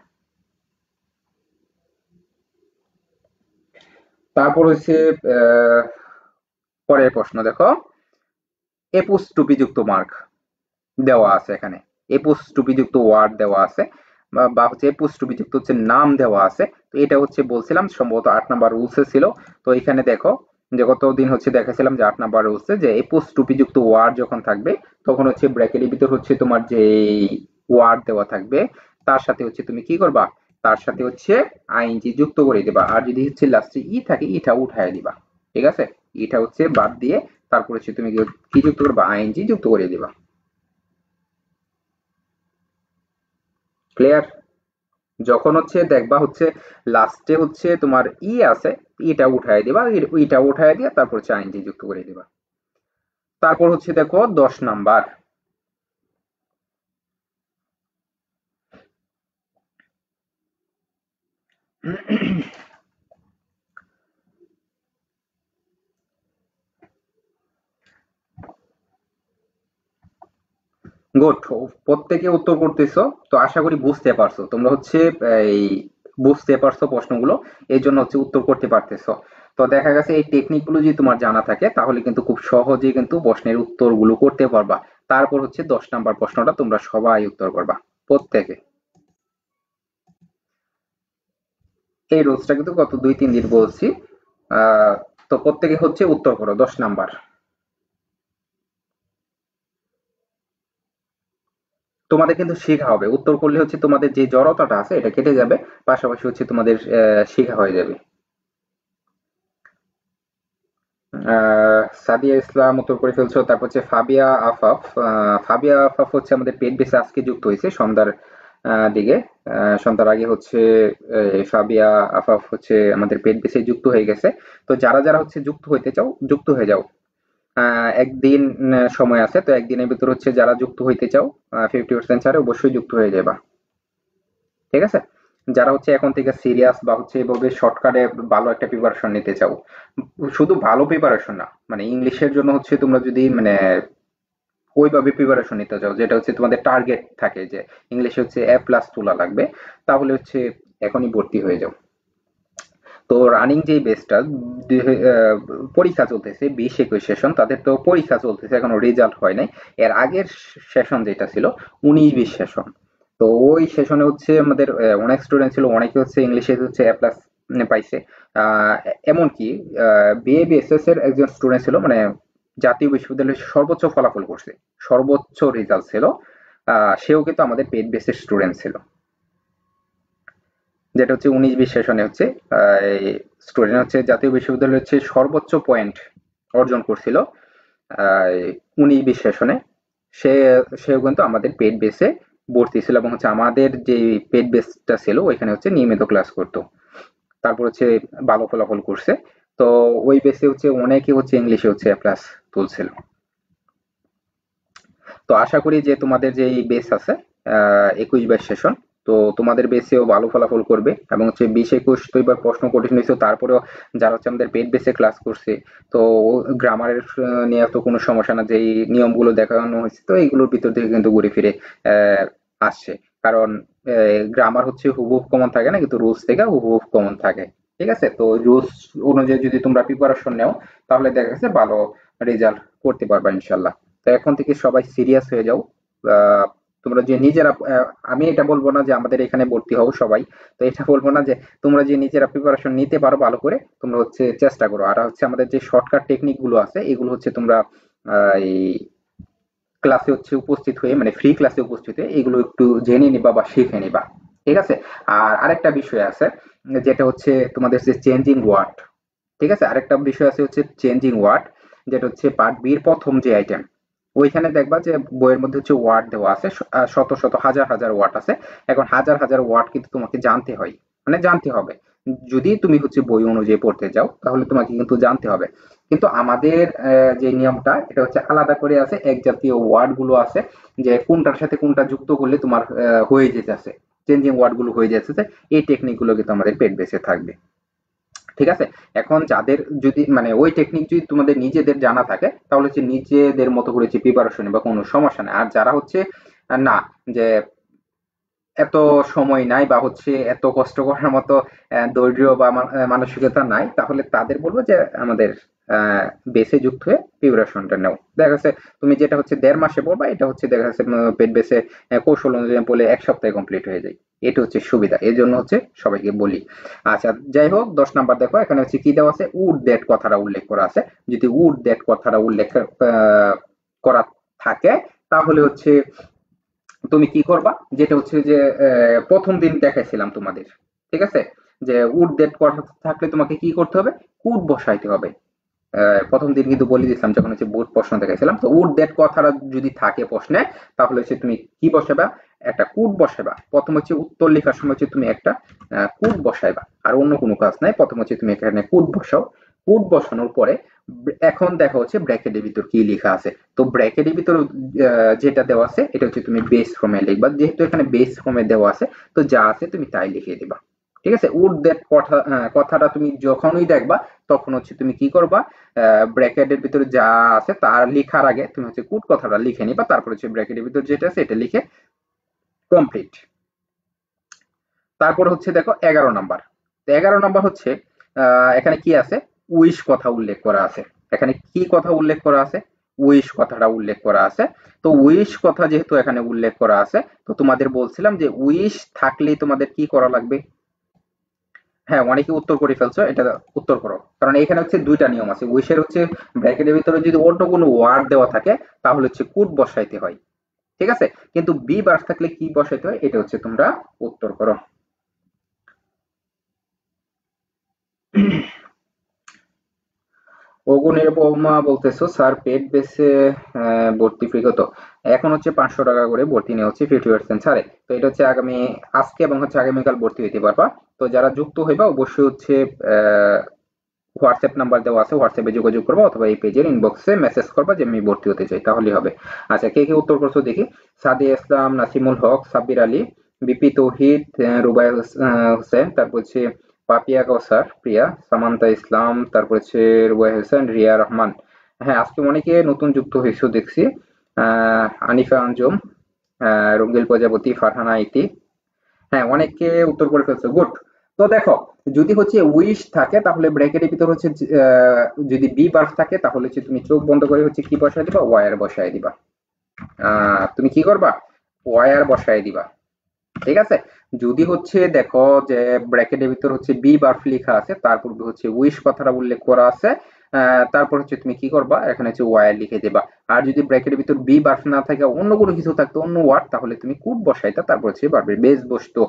S1: তারপর হচ্ছে আহ, পরের প্রশ্ন দেখো, এপুস টুপিযুক্ত মার্ক দেওয়া আছে এখানে, এপুস টুপিযুক্ত ওয়ার্ড দেওয়া আছে, বা হচ্ছে এপুস টুপিযুক্ত হচ্ছে নাম দেওয়া আছে। তো এটা হচ্ছে বলছিলাম সম্ভবত 8 নাম্বার রুলসে ছিল। তো এখানে দেখো যে গতদিন হচ্ছে দেখাছিলাম যে 8 নাম্বার রুলসে যে এপুস টুপিযুক্ত ওয়ার্ড যখন থাকবে তখন হচ্ছে ব্র্যাকেটের ভিতর হচ্ছে তোমার যে ওয়ার্ড দেওয়া থাকবে তার সাথে হচ্ছে তুমি কি করবা, তার সাথে হচ্ছে আইএনজি যুক্ত করে দিবা। আর যদি হচ্ছে লাস্টে ই থাকে ইটা উঠায় দিবা। ঠিক আছে, এটা হচ্ছে বাদ দিয়ে তারপর হচ্ছে তুমি কি যুক্ত করবা, আইএনজি যুক্ত করে দিবা। ক্লিয়ার? যখন হচ্ছে দেখবা হচ্ছে লাস্টে হচ্ছে তোমার ই আছে, ইটা উঠায় দিবা, ইটা উঠায় দিয়ে তারপর হচ্ছে আইএনজি যুক্ত করে দিবা। তারপর হচ্ছে দেখো 10 নাম্বার। গুড, প্রত্যেকে উত্তর করতেছো। তো আশা করি বুঝতে পারছো তোমরা হচ্ছে এই বুঝতে পারছো প্রশ্নগুলো, এই জন্য হচ্ছে উত্তর করতে পারতেছো। তো দেখা গেছে এই টেকনিকগুলো যদি তোমার জানা থাকে তাহলে কিন্তু খুব সহজেই কিন্তু প্রশ্নের উত্তরগুলো করতে পারবা। তারপর হচ্ছে 10 নাম্বার প্রশ্নটা তোমরা সবাই উত্তর করবা, প্রত্যেকে। এই রোজটা কিন্তু গত 2-3 দিন বলছি। আহ, তো প্রত্যেকে হচ্ছে উত্তর করো 10 নাম্বার। তোমাদের কিন্তু শেখা হবে, উত্তর করলে হচ্ছে তোমাদের যে জড়তাটা আছে এটা কেটে যাবে, পাশাপাশি হচ্ছে তোমাদের শেখা হয়ে যাবে। সাদিয়া ইসলাম উত্তর করে ফেলছো, তারপর হচ্ছে ফাবিয়া আফাফ। ফাবিয়া আফাফ হচ্ছে আমাদের পেট বেসে আজকে যুক্ত হয়েছে সন্ধ্যার দিকে। সন্ধ্যার আগে হচ্ছে ফাবিয়া আফাফ হচ্ছে আমাদের পেট বেসে যুক্ত হয়ে গেছে। তো যারা যারা হচ্ছে যুক্ত হইতে চাও যুক্ত হয়ে যাও। একদিন সময় আছে, তো একদিনের ভিতর হচ্ছে যারা যুক্ত হইতে চাও 50% ছাড়ে অবশ্যই যুক্ত হয়ে যাবা। ঠিক আছে, যারা হচ্ছে এখন থেকে সিরিয়াস বা হচ্ছে এভাবে শর্টকাটে ভালো একটা প্রিপারেশন নিতে চাও, শুধু ভালো প্রিপারেশন না, মানে ইংলিশের জন্য হচ্ছে তোমরা যদি মানে ওইভাবে প্রিপারেশন নিতে চাও যেটা হচ্ছে তোমাদের টার্গেট থাকে যে ইংলিশে হচ্ছে A+ তোলা লাগবে, তাহলে হচ্ছে এখনই ভর্তি হয়ে যাও। তো রানিং যেই বেসটা পরীক্ষা চলতেছে 20-21 সেশন, তাদের তো পরীক্ষা চলতেছে এখনো রেজাল্ট হয় নাই। এর আগের সেশন যেটা ছিল 19-20 সেশন, তো ওই সেশনে হচ্ছে আমাদের অনেক স্টুডেন্ট ছিল, অনেকে হচ্ছে ইংলিশে হচ্ছে A+ পাইছে। এমনকি বিএবিএসএস এর একজন স্টুডেন্ট ছিল, মানে জাতীয় বিশ্ববিদ্যালয়ের সর্বোচ্চ ফলাফল করছে, সর্বোচ্চ রেজাল্ট ছিল। সেও কিন্তু আমাদের পেড বেসের স্টুডেন্ট ছিল। যেটা হচ্ছে 19-20 সেশনে হচ্ছে স্টুডেন্ট হচ্ছে জাতীয় বিশ্ববিদ্যালয় হচ্ছে সর্বোচ্চ পয়েন্ট অর্জন করছিল 19-20 সেশনে। সে সেও কিন্তু আমাদের পেড বেসে ভর্তি ছিল এবং হচ্ছে আমাদের যে পেড বেসটা ছিল ওইখানে হচ্ছে নিয়মিত ক্লাস করতো। তারপর হচ্ছে ভালো ফলাফল করছে। তো ওই বেসে হচ্ছে অনেকে হচ্ছে ইংলিশে হচ্ছে এ প্লাস তুলছিল। তো আশা করি যে তোমাদের যে এই বেস আছে 21-22 সেশন, তো তোমাদের বেসেও ভালো ফলাফল করবে এবং হচ্ছে 20-21 তো এবার প্রশ্ন কঠিন হয়েছে, তারপরেও যারা হচ্ছে আমাদের পেড বেসে ক্লাস করছে, তো গ্রামারের নিয়ে তো কোনো সমস্যা না, যেই নিয়মগুলো দেখানো হয়েছে তো এইগুলোর ভিতর থেকে কিন্তু ঘুরে ফিরে আসছে। কারণ গ্রামার হচ্ছে হুবহুব কমন থাকে না, কিন্তু রুলস থেকে হুবহুব কমন থাকে। ঠিক আছে, তো রুলস অনুযায়ী যদি তোমরা প্রিপারেশন নেও তাহলে দেখা যাচ্ছে ভালো রেজাল্ট করতে পারবা ইনশাল্লাহ। তো এখন থেকে সবাই সিরিয়াস হয়ে যাও। আহ, তোমরা যে নিজেরা আমি এটা বলবো না যে আমাদের এখানে ভর্তি হও সবাই, তো এটা বলবো না যে তোমরা যে নিজেরা প্রিপারেশন নিতে পারো ভালো করে, তোমরা হচ্ছে চেষ্টা করো। আর হচ্ছে আমাদের যে শর্টকাট টেকনিক গুলো আছে এগুলো হচ্ছে তোমরা এই ক্লাসে হচ্ছে উপস্থিত হয়ে, মানে ফ্রি ক্লাসে উপস্থিত হয়ে এগুলো একটু জেনে নিবা বা শিখে নিবা। ঠিক আছে। আর আরেকটা বিষয় আছে, যেটা হচ্ছে তোমাদের যে চেঞ্জিং ওয়ার্ড। ঠিক আছে, আরেকটা বিষয় আছে হচ্ছে চেঞ্জিং ওয়ার্ড, যেটা হচ্ছে পার্ট বির প্রথম যে আইটেম। ওইখানে দেখবা যে বইয়ের মধ্যে হচ্ছে ওয়ার্ড দেওয়া আছে, শত শত হাজার হাজার ওয়ার্ড আছে। এখন হাজার হাজার ওয়ার্ড কিন্তু তোমাকে জানতে হয়, মানে জানতে হবে। যদি তুমি হচ্ছে বই অনুযায়ী পড়তে যাও তাহলে তোমাকে কিন্তু জানতে হবে। কিন্তু আমাদের যে নিয়মটা এটা হচ্ছে আলাদা করে আছে, এক জাতীয় ওয়ার্ড গুলো আছে, যে কোনটার সাথে কোনটা যুক্ত করলে তোমার হয়ে যেতেছে, চেঞ্জিং ওয়ার্ড গুলো হয়ে যাচ্ছে। এই টেকনিক গুলো কিন্তু আমাদের পেট বেসে থাকবে। ঠিক আছে। এখন যাদের যদি মানে ওই টেকনিক যদি তোমাদের নিজেদের জানা থাকে তাহলে হচ্ছে নিজেদের মতো করে হচ্ছে প্রিপারেশন বা কোনো সমস্যা নেই। আর যারা হচ্ছে না, যে এত সময় নাই বা হচ্ছে এত কষ্ট করার মতো ধৈর্য বা মানসিকতা নাই, তাহলে তাদের বলবো যে আমাদের বেসে যুক্ত হয়ে প্রিপারেশনটা নাও। দেখা যাচ্ছে তুমি যেটা হচ্ছে 1.5 মাসে পড়বা, এটা হচ্ছে দেখা যাচ্ছে পেট বেসে কৌশল অনুযায়ী পড়লে 1 সপ্তাহে কমপ্লিট হয়ে যায়। এটা হচ্ছে সুবিধা, এই জন্য হচ্ছে সবাইকে বলি। আচ্ছা, যাই হোক, 10 নাম্বার দেখো, এখানে হচ্ছে কি দেওয়া আছে, উড দ্যাট কথাটা উল্লেখ করা আছে। যদি উড দ্যাট কথাটা উল্লেখ করা থাকে তাহলে হচ্ছে তুমি কি করবা, যেটা হচ্ছে যে প্রথম দিন দেখাইছিলাম তোমাদের। ঠিক আছে, যে উড দ্যাট কথা থাকলে তোমাকে কি করতে হবে, কুড বসাইতে হবে। প্রথম দিন কিন্তু বলে দিয়েছিলাম যখন হচ্ছে বোর্ড প্রশ্ন দেখাইছিলাম, তো উড দ্যাট কথাটা যদি থাকে প্রশ্নে তাহলে হচ্ছে তুমি কি বসাবা, একটা কুড বসাবা। প্রথম হচ্ছে উত্তর লেখার সময় হচ্ছে তুমি একটা কুড বসাইবা, আর অন্য কোনো কাজ নাই। প্রথম হচ্ছে তুমি এখানে কুড বসাও। কুড বসানোর পরে এখন দেখা হচ্ছে ব্র্যাকেটের ভিতর কি লেখা আছে। তো ব্র্যাকেটের ভিতর যেটা দেওয়া আছে এটা হচ্ছে তুমি বেস ফর্মে লিখবা, যেহেতু এখানে বেস ফর্মে দেওয়া আছে তো যা আছে তুমি তাই লিখে দিবা। ঠিক আছে, উড দ্যাট কথা কথাটা তুমি যখনই দেখবা তখন হচ্ছে তুমি কি করবা, ব্র্যাকেটের ভিতরে যা আছে তার লেখার আগে তুমি হচ্ছে কুড কথাটা লিখে নিবা, তারপর হচ্ছে ব্র্যাকেটের ভিতর যেটা আছে এটা লিখে কমপ্লিট। তারপর হচ্ছে দেখো 11 নাম্বার। তো 11 নাম্বার হচ্ছে এখানে কি আছে, উইশ কথা উল্লেখ করা আছে। এখানে কি কথা উল্লেখ করা আছে, উইশ কথাটা উল্লেখ করা আছে। তো উইশ কথা যেহেতু এখানে উল্লেখ করা আছে, তো তোমাদের বলছিলাম যে উইশ থাকলেই তোমাদের কি করা লাগবে। হ্যাঁ, অনেকে উত্তর করে ফেলছো, এটা উত্তর করো। কারণ এখানে হচ্ছে দুইটা নিয়ম আছে, উইশের হচ্ছে ব্র্যাকেটের ভিতরে যদি অন্য কোনো ওয়ার্ড দেওয়া থাকে তাহলে হচ্ছে কুড বসাইতে হয়। ঠিক আছে, কিন্তু বি বার্স থাকলে কি বসাইতে হয় এটা হচ্ছে তোমরা উত্তর করো। অগুনিরুপমা বলতেছো, স্যার পেড বেসে ভর্তি ফি কত? এখন হচ্ছে 500 টাকা করে ভর্তি নেওয়া হচ্ছে 50% ছাড়ে। তো এটা হচ্ছে আগামী আজকে এবং হচ্ছে আগামীকাল ভর্তি হইতে পারবা। তো যারা যুক্ত হইবা অবশ্যই হচ্ছে হোয়াটসঅ্যাপ নাম্বার দেওয়া আছে, হোয়াটসঅ্যাপে যোগাযোগ করবা অথবা এই পেজের ইনবক্সে মেসেজ করবা যে আমি ভর্তি হতে চাই, তাহলেই হবে। আচ্ছা, কে কে উত্তর করছো দেখি। সাদিয়া ইসলাম, নাসিমুল হক, সাব্বির আলী, বিপি তৌহিদ, রুবাই হোসেন, তারপর হচ্ছে পাপিয়া কৌসার, প্রিয়া, সামান্তা ইসলাম, তারপর হচ্ছে রুবাই হোসেন, রিয়া রহমান। হ্যাঁ, আজকে অনেকে নতুন যুক্ত হয়েছে দেখছি। আনিফা আঞ্জুম, রঙ্গিল প্রজাপতি, ফারহানা ইতি। হ্যাঁ, অনেকে উত্তর করে ফেলছো, গুড। তো দেখো, যদি হচ্ছে উইশ থাকে তাহলে ব্র্যাকেটের ভিতর হচ্ছে যদি বি বার্ফ থাকে তাহলে হচ্ছে তুমি চোখ বন্ধ করে হচ্ছে কি বসায় দিবা, ওয়ার বসায় দিবা। তুমি কি করবা, ওয়ার বসায় দিবা। ঠিক আছে। যদি হচ্ছে দেখো যে ব্র্যাকেটের ভিতর হচ্ছে বি বার্ফ লেখা আছে, তার পূর্বে হচ্ছে উইশ কথাটা উল্লেখ করা আছে, তারপর হচ্ছে তুমি কি করবা, এখানে হচ্ছে ওয়ার লিখে দেবা। আর যদি ব্র্যাকেটের ভিতর বি বার্ফ না থাকে, অন্য কোনো কিছু থাকতো, অন্য ওয়ার্ড, তাহলে তুমি কুড বসাইতা, তারপর হচ্ছে বাড়বে বেস বসতো।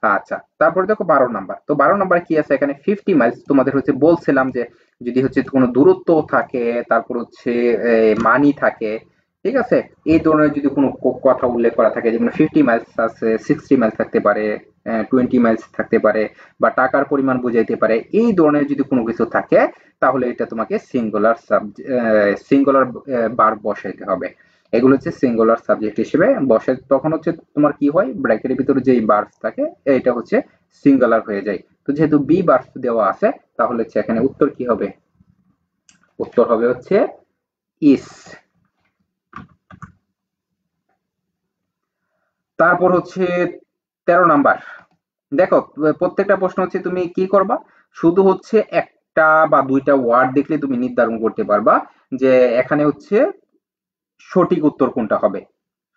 S1: আচ্ছা, তারপরে দেখো 12 নাম্বার। তো 12 নাম্বার কি আছে এখানে? 50 মাইলস। তোমাদের হচ্ছে বলছিলাম যে যদি হচ্ছে কোনো দূরত্ব থাকে, তারপর হচ্ছে মানি থাকে, ঠিক আছে, এই ধরনের যদি কোনো কথা উল্লেখ করা থাকে, যেমন 50 মাইলস আছে, 60 মাইলস থাকতে পারে, 20 মাইলস থাকতে পারে, বা টাকার পরিমাণ বোঝাইতে পারে, এই ধরনের যদি কোনো কিছু থাকে, তাহলে এটা তোমাকে সিঙ্গুলার সিঙ্গুলার ভার্ব বসাইতে হবে। এগুলো হচ্ছে সিঙ্গুলার সাবজেক্ট হিসেবে বসে। তখন হচ্ছে তোমার কি হয়, ব্র্যাকেটের ভিতরে যেই ভার্ব থাকে এটা হচ্ছে সিঙ্গুলার হয়ে যায়। তো যেহেতু বি ভার্ব দেওয়া আছে, তাহলে হচ্ছে এখানে উত্তর কি হবে? উত্তর হবে হচ্ছে ইস। তারপর হচ্ছে 13 নাম্বার। দেখো, প্রত্যেকটা প্রশ্ন হচ্ছে তুমি কি করবা, শুধু হচ্ছে একটা বা দুইটা ওয়ার্ড দেখলে তুমি নির্ধারণ করতে পারবা যে এখানে হচ্ছে সঠিক উত্তর কোনটা হবে।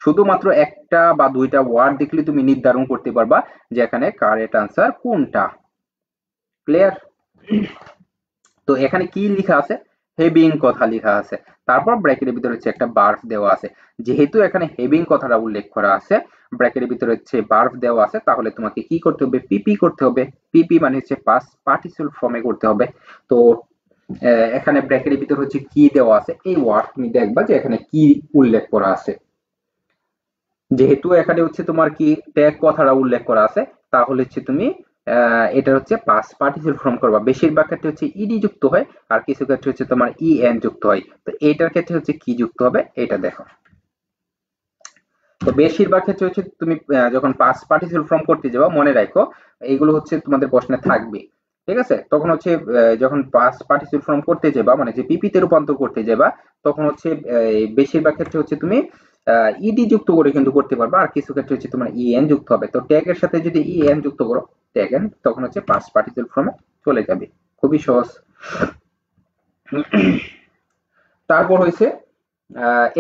S1: শুধুমাত্র একটা বা দুইটা ওয়ার্ড দেখলে তুমি নির্ধারণ করতে পারবা যে এখানে কারেক্ট আনসার কোনটা। ক্লিয়ার? তো এখানে কি লিখা আছে? হেভিং কথা লিখা আছে। তারপর ব্র্যাকেটের ভিতরে হচ্ছে একটা বার্ফ দেওয়া আছে। যেহেতু এখানে হেভিং কথাটা উল্লেখ করা আছে, ব্র্যাকেটের ভিতরে হচ্ছে বার্ফ দেওয়া আছে, তাহলে তোমাকে কি করতে হবে? পিপি করতে হবে। পিপি মানে হচ্ছে পাস্ট পার্টিসিপল ফর্মে করতে হবে। তো এখানে ব্র্যাকেটের ভিতরে হচ্ছে কি দেওয়া আছে, এই ওয়ার্ড তুমি দেখবা যে এখানে কি উল্লেখ করা আছে। যেহেতু এখানে হচ্ছে তোমার কি ট্যাগ কথাটা উল্লেখ করা আছে, তাহলে হচ্ছে তুমি এটা হচ্ছে পাস্ট পার্টিসিপল ফর্ম করবা। বেশিরভাগ ক্ষেত্রে হচ্ছে ইডি যুক্ত হয়, আর কিছু ক্ষেত্রে হচ্ছে তোমার ইএন যুক্ত হয়। তো এটার ক্ষেত্রে হচ্ছে কি যুক্ত হবে এটা দেখো। তো বেশিরভাগ ক্ষেত্রে হচ্ছে তুমি যখন পাস্ট পার্টিসিপল ফর্ম করতে যাবা, মনে রাখো এইগুলো হচ্ছে তোমাদের প্রশ্নে থাকবে। ঠিক আছে? তখন হচ্ছে যখন পাস্ট পার্টিসিপল ফর্ম করতে যাবা, মানে যে পিপিতে রূপান্তর করতে যাবা, তখন হচ্ছে বেশিরভাগ ক্ষেত্রে হচ্ছে তুমি ইডি যুক্ত করে কিন্তু করতে পারবা, আর কিছু ক্ষেত্রে হচ্ছে তোমার ইএন যুক্ত হবে। তো ট্যাগ এর সাথে যদি ইএন যুক্ত করো, ট্যাগ এন, তখন হচ্ছে পাস্ট পার্টিসিপল ফর্মে চলে যাবে। খুবই সহজ। তারপর হয়েছে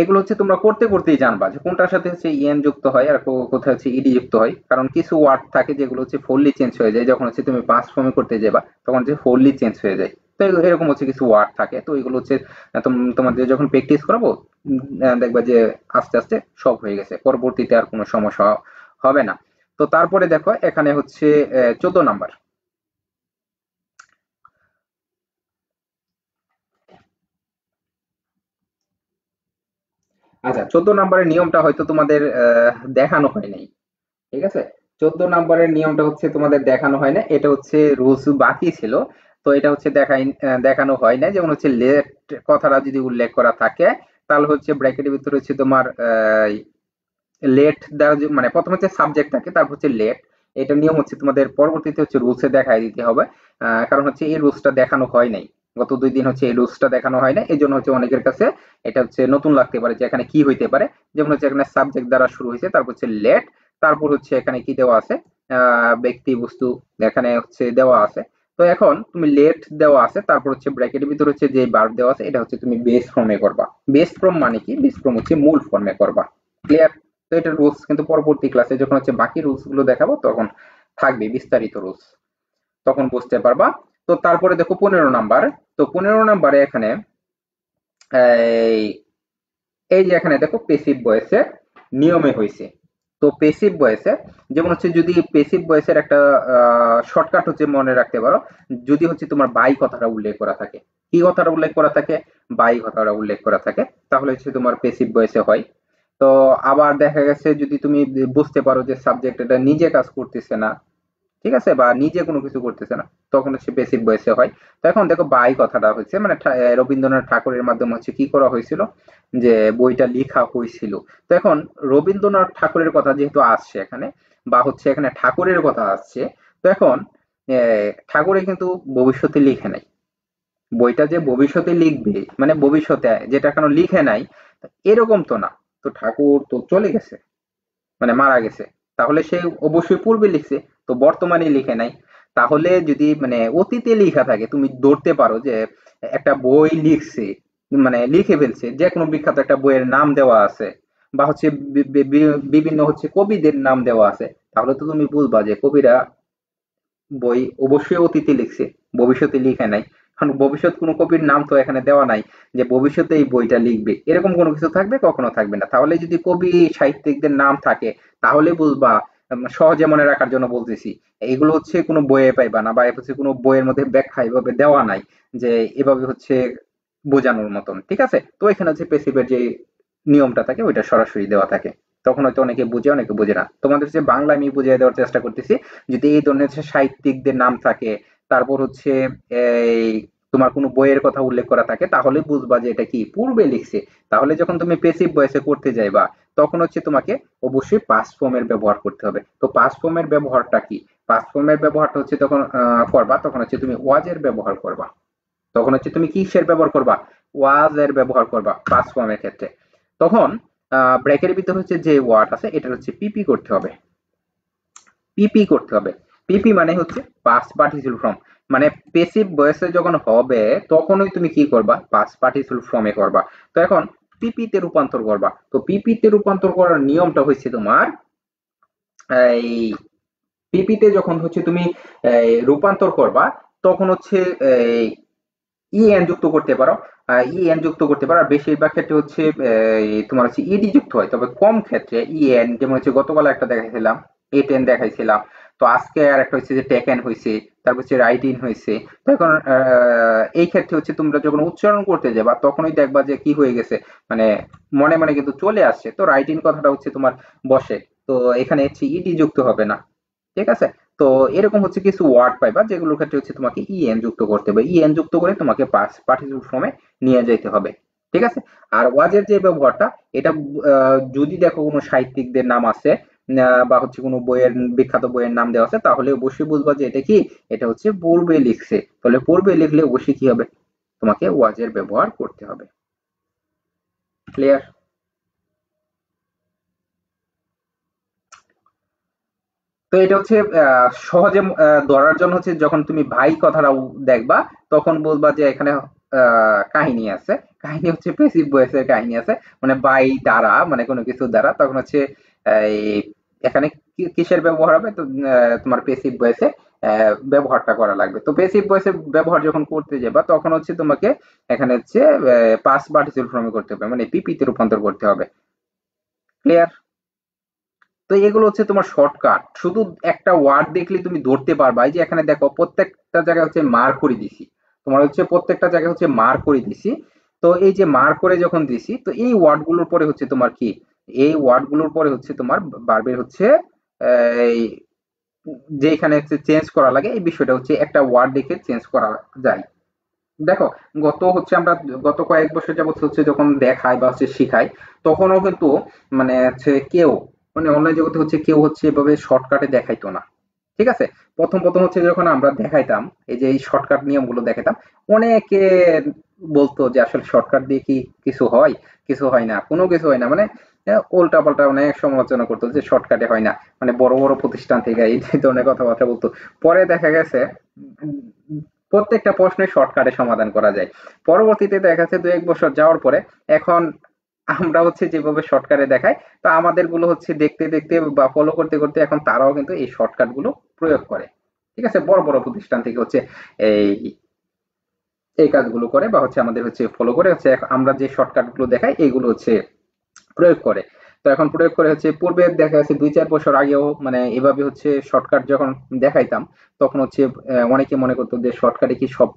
S1: এগুলো হচ্ছে তোমরা করতে করতেই জানবা যে কোনটার সাথে হচ্ছে ইএন যুক্ত হয় আর কোথায় হচ্ছে ইডি যুক্ত হয়। কারণ কিছু ওয়ার্ড থাকে যেগুলো হচ্ছে ফুললি চেঞ্জ হয়ে যায়, যখন হচ্ছে তুমি পাস্ট ফর্মে করতে যাবা তখন হচ্ছে ফুললি চেঞ্জ হয়ে যায়। তো এরকম হচ্ছে কিছু ওয়ার্ড থাকে, তো এগুলো হচ্ছে তোমাদের যখন প্র্যাকটিস করাবো, দেখবা যে আস্তে আস্তে সব হয়ে গেছে, পরবর্তীতে আর কোনো সমস্যা হবে না। তো তারপরে দেখো এখানে হচ্ছে 14 নাম্বার। আচ্ছা, 14 নাম্বারের নিয়মটা হয়তো তোমাদের দেখানো হয় নাই। ঠিক আছে? 14 নাম্বারের নিয়মটা হচ্ছে তোমাদের দেখানো হয় না, এটা হচ্ছে রুলস বাকি ছিল। তো এটা হচ্ছে দেখানো হয় না। যেমন হচ্ছে লেট কথাটা যদি উল্লেখ করা থাকে, তাহলে হচ্ছে ব্র্যাকেটের ভিতরে হচ্ছে তোমার লেট দ্বারা মানে প্রথমে হচ্ছে সাবজেক্ট থাকে, তারপর হচ্ছে লেট। এটা নিয়ম হচ্ছে তোমাদের পরবর্তীতে হচ্ছে রুলসে দেখাই দিতে হবে। কারণ হচ্ছে এই রুলসটা দেখানো হয় নাই। গত 2 দিন হচ্ছে এই রুলসটা দেখানো হয় না, এই জন্য হচ্ছে অনেকের কাছে এটা হচ্ছে নতুন লাগতে পারে যে এখানে কি হইতে পারে। যেমন হচ্ছে এখানে সাবজেক্ট দ্বারা শুরু হয়েছে, তারপর হচ্ছে লেট, তারপর হচ্ছে এখানে কি দেওয়া আছে, ব্যক্তি বস্তু এখানে হচ্ছে দেওয়া আছে। তো এখন তুমি লেট দেওয়া আছে, তারপর হচ্ছে ব্র্যাকেটের ভিতরে হচ্ছে যে ভার্ব দেওয়া আছে, এটা হচ্ছে তুমি বেস ফর্মে করবা। বেস ফর্ম মানে কি? বেস ফর্ম হচ্ছে মূল ফর্মে করবা। ক্লিয়ার? তো এটা রুলস কিন্তু পরবর্তী ক্লাসে যখন হচ্ছে বাকি রুলস গুলো দেখাবো তখন থাকবে বিস্তারিত রুলস, তখন বুঝতে পারবা। তো তারপরে দেখো 15 নাম্বার। তো 15 নাম্বারে এখানে এই এই যে এখানে দেখো পেসিভ ভয়েসের নিয়মে হয়েছে। তো পেসিভ ভয়েসে যেমন হচ্ছে যদি পেসিভ ভয়েসের একটা শর্টকাট হচ্ছে মনে রাখতে পারো, যদি হচ্ছে তোমার বাই কথাটা উল্লেখ করা থাকে। কি কথাটা উল্লেখ করা থাকে? বাই কথাটা উল্লেখ করা থাকে, তাহলে হচ্ছে তোমার পেসিভ ভয়েসে হয়। তো আবার দেখা গেছে যদি তুমি বুঝতে পারো যে সাবজেক্ট এটা নিজে কাজ করতেছে না, ঠিক আছে, বা নিজে কোনো কিছু করতেছে না, তখন হচ্ছে প্যাসিভ ভয়েসে হয়। তো এখন দেখো বাই কথাটা হচ্ছে মানে রবীন্দ্রনাথ ঠাকুরের মাধ্যমে হচ্ছে কি করা হয়েছিল, যে বইটা লেখা হয়েছিল। তো এখন রবীন্দ্রনাথ ঠাকুরের কথা যেহেতু আসছে এখানে, বা হচ্ছে এখানে ঠাকুরের কথা আসছে, তো এখন ঠাকুরে কিন্তু ভবিষ্যতে লিখে নাই। বইটা যে ভবিষ্যতে লিখবে, মানে ভবিষ্যতে যেটা এখনো লিখে নাই, এরকম তো না। তো ঠাকুর তো চলে গেছে, মানে মারা গেছে, তাহলে সে অবশ্যই পূর্বে লিখছে, তো বর্তমানে লিখে নাই। তাহলে যদি মানে অতীতে লেখা থাকে, তুমি ধরতে পারো যে একটা বই লিখছে, মানে লিখে ফেলছে, যে কোনো বিখ্যাত একটা বইয়ের নাম দেওয়া আছে, বা হচ্ছে বিভিন্ন হচ্ছে কবিদের নাম দেওয়া আছে, তাহলে তো তুমি বুঝবা যে কবিরা বই অবশ্যই অতীতে লিখছে, ভবিষ্যতে লিখে নাই। কারণ ভবিষ্যৎ কোনো কবির নাম তো এখানে দেওয়া নাই যে ভবিষ্যতে এই বইটা লিখবে, এরকম কোনো কিছু থাকবে? কখনো থাকবে না। তাহলে যদি কবি সাহিত্যিকদের নাম থাকে, তাহলে বুঝবা সহজে মনে রাখার জন্য বলতেছি। এগুলো হচ্ছে কোনো বইয়ে পাইবা না, বা হচ্ছে কোনো বইয়ের মধ্যে ব্যাখ্যা এভাবে দেওয়া নাই যে এভাবে হচ্ছে বোঝানোর মতন। ঠিক আছে, তো এখানে হচ্ছে পেসিভের যে নিয়মটা থাকে ওইটা সরাসরি দেওয়া থাকে। তখন হয়তো অনেকে বুঝে অনেকে বুঝে না। তোমাদের হচ্ছে বাংলা আমি বুঝিয়ে দেওয়ার চেষ্টা করতেছি। যদি এই ধরনের হচ্ছে সাহিত্যিকদের নাম থাকে, তারপর হচ্ছে এই তোমার কোনো বইয়ের কথা উল্লেখ করা থাকে, তাহলে বুঝবা যে এটা কি পূর্বে লিখছে। তাহলে যখন তুমি পেসিভ ভয়েসে করতে যাইবা, তখন হচ্ছে তোমাকে অবশ্যই পাস্ট ফর্মের ব্যবহার করতে হবে। তো পাস্ট ফর্মের ব্যবহারটা কি? পাস্ট ফর্মের ব্যবহারটা হচ্ছে তখন করবা, তখন হচ্ছে তুমি ওয়াজ এর ব্যবহার করবা। তখন হচ্ছে তুমি কিসের ব্যবহার করবা? ওয়াজ এর ব্যবহার করবা পাস্ট ফর্মের ক্ষেত্রে। তখন ব্রেকের ভিতরে হচ্ছে যে ওয়ার্ড আছে এটা হচ্ছে পিপি করতে হবে। পিপি করতে হবে। পিপি মানে হচ্ছে পাস্ট পার্টিসিপল ফর্ম। মানে পেসিভ ভয়েসে যখন হবে তখনই তুমি কি করবা? পাস্ট পার্টিসিপল ফর্মে করবা। তো এখন পিপিতে রূপান্তর করবা। তো পিপিতে রূপান্তর করার নিয়মটা হচ্ছে তোমার এই পিপিতে যখন হচ্ছে তুমি রূপান্তর করবা, তখন হচ্ছে এই ইএন যুক্ত করতে পারো। ইএন যুক্ত করতে পারো। আর বেশিরভাগ ক্ষেত্রে হচ্ছে তোমার হচ্ছে ইডি যুক্ত হয়, তবে কম ক্ষেত্রে ইএন, যেমন হচ্ছে গতকাল একটা দেখাইছিলাম, এ10 দেখাইছিলাম। তো আজকে আর একটা হচ্ছে যে টেকেন হয়েছে, তারপর হচ্ছে রাইট ইন হয়েছে। তো এখন এই ক্ষেত্রে হচ্ছে তোমরা যখন উচ্চারণ করতে যাবা তখনই দেখবা যে কি হয়ে গেছে, মানে মনে মনে কিন্তু চলে আসছে। তো রাইট ইন কথাটা হচ্ছে তোমার বসে, তো এখানে হচ্ছে ইডি যুক্ত হবে না। ঠিক আছে? তো এরকম হচ্ছে কিছু ওয়ার্ড পাইবা যেগুলোর ক্ষেত্রে হচ্ছে তোমাকে ইএন যুক্ত করতে হবে। ইএন যুক্ত করে তোমাকে পার্টিসিপল ফর্মে নিয়ে যাইতে হবে। ঠিক আছে? আর ওয়াজের যে ব্যবহারটা, এটা যদি দেখো কোনো সাহিত্যিকদের নাম আছে, বা হচ্ছে কোনো বইয়ের বিখ্যাত বইয়ের নাম দেওয়া আছে, তাহলে অবশ্যই বুঝবা যে এটা কি, এটা হচ্ছে পূর্বে লিখছে। তাহলে পূর্বে লিখলে অবশ্যই কি হবে? তোমাকে ওয়াজের ব্যবহার করতে হবে। ক্লিয়ার? তো এটা হচ্ছে সহজে ধরার জন্য হচ্ছে যখন তুমি ভাই কথাটা দেখবা, তখন বলবা যে এখানে কাহিনী আছে। কাহিনী হচ্ছে প্যাসিভ ভয়েসের কাহিনী আছে, মানে বাই দ্বারা, মানে কোনো কিছু দ্বারা। তখন হচ্ছে এই এখানে কিসের ব্যবহার হবে? তো তোমার প্যাসিভ ভয়েসে ব্যবহারটা করা লাগবে। তো প্যাসিভ ভয়েসের ব্যবহার যখন করতে যাবা, তখন হচ্ছে তোমাকে এখানে হচ্ছে পাস্ট পার্টিসিপল ফর্মে করতে হবে, মানে পিপিতে রূপান্তর করতে হবে। ক্লিয়ার? তো এগুলো হচ্ছে তোমার শর্টকাট। শুধু একটা ওয়ার্ড দেখলে তুমি ধরতে পারবা। এই যে এখানে দেখো প্রত্যেকটা জায়গায় হচ্ছে মার করে দিছি। তোমার হচ্ছে প্রত্যেকটা জায়গায় হচ্ছে মার করে দিছি। তো এই যে মার করে যখন দিছি, তো এই ওয়ার্ড গুলোর পরে হচ্ছে তোমার কি, এই ওয়ার্ড গুলোর পরে হচ্ছে তোমার বারবার হচ্ছে এই যে এখানে হচ্ছে চেঞ্জ করা লাগে, এই বিষয়টা হচ্ছে একটা ওয়ার্ড দেখে চেঞ্জ করা যায়। দেখো, গত কয়েক বছর যাবত হচ্ছে যখন দেখায় বা হচ্ছে শিখায়, তখনও কিন্তু মানে হচ্ছে কেউ, মানে অনলাইন জগতে হচ্ছে কেউ হচ্ছে এভাবে শর্টকাটে দেখাইতো না। ঠিক আছে? প্রথম হচ্ছে যখন আমরা দেখাইতাম, এই যে এই শর্টকাট নিয়মগুলো দেখাইতাম, অনেকে বলতো যে আসলে শর্টকাট দিয়ে কি কিছু হয়? কিছু হয় না, কোনো কিছু হয় না। মানে উল্টা পাল্টা অনেক সমালোচনা করতো যে শর্টকাটে হয় না। মানে বড় বড় প্রতিষ্ঠান থেকে এই ধরনের কথাবার্তা বলতো। পরে দেখা গেছে প্রত্যেকটা প্রশ্নের শর্টকাটে সমাধান করা যায়। পরবর্তীতে দেখা যাচ্ছে ২-১ বছর যাওয়ার পরে এখন আমরা হচ্ছে যেভাবে শর্টকাটে দেখাই, তো আমাদের গুলো হচ্ছে দেখতে দেখতে বা ফলো করতে করতে এখন তারাও কিন্তু এই শর্টকাট গুলো প্রয়োগ করে। ঠিক আছে? বড় বড় প্রতিষ্ঠান থেকে হচ্ছে এই এই কাজগুলো করে, বা হচ্ছে আমাদের হচ্ছে ফলো করে হচ্ছে আমরা যে শর্টকাট গুলো দেখাই এইগুলো হচ্ছে প্রয়োগ করে। তো এখন প্রয়োগ করে হচ্ছে, পূর্বে দেখা যাচ্ছে ২-৪ বছর আগেও মানে এভাবে হচ্ছে শর্টকাট যখন দেখাইতাম, তখন হচ্ছে অনেকে মনে করতো যে শর্টকাটে কি সব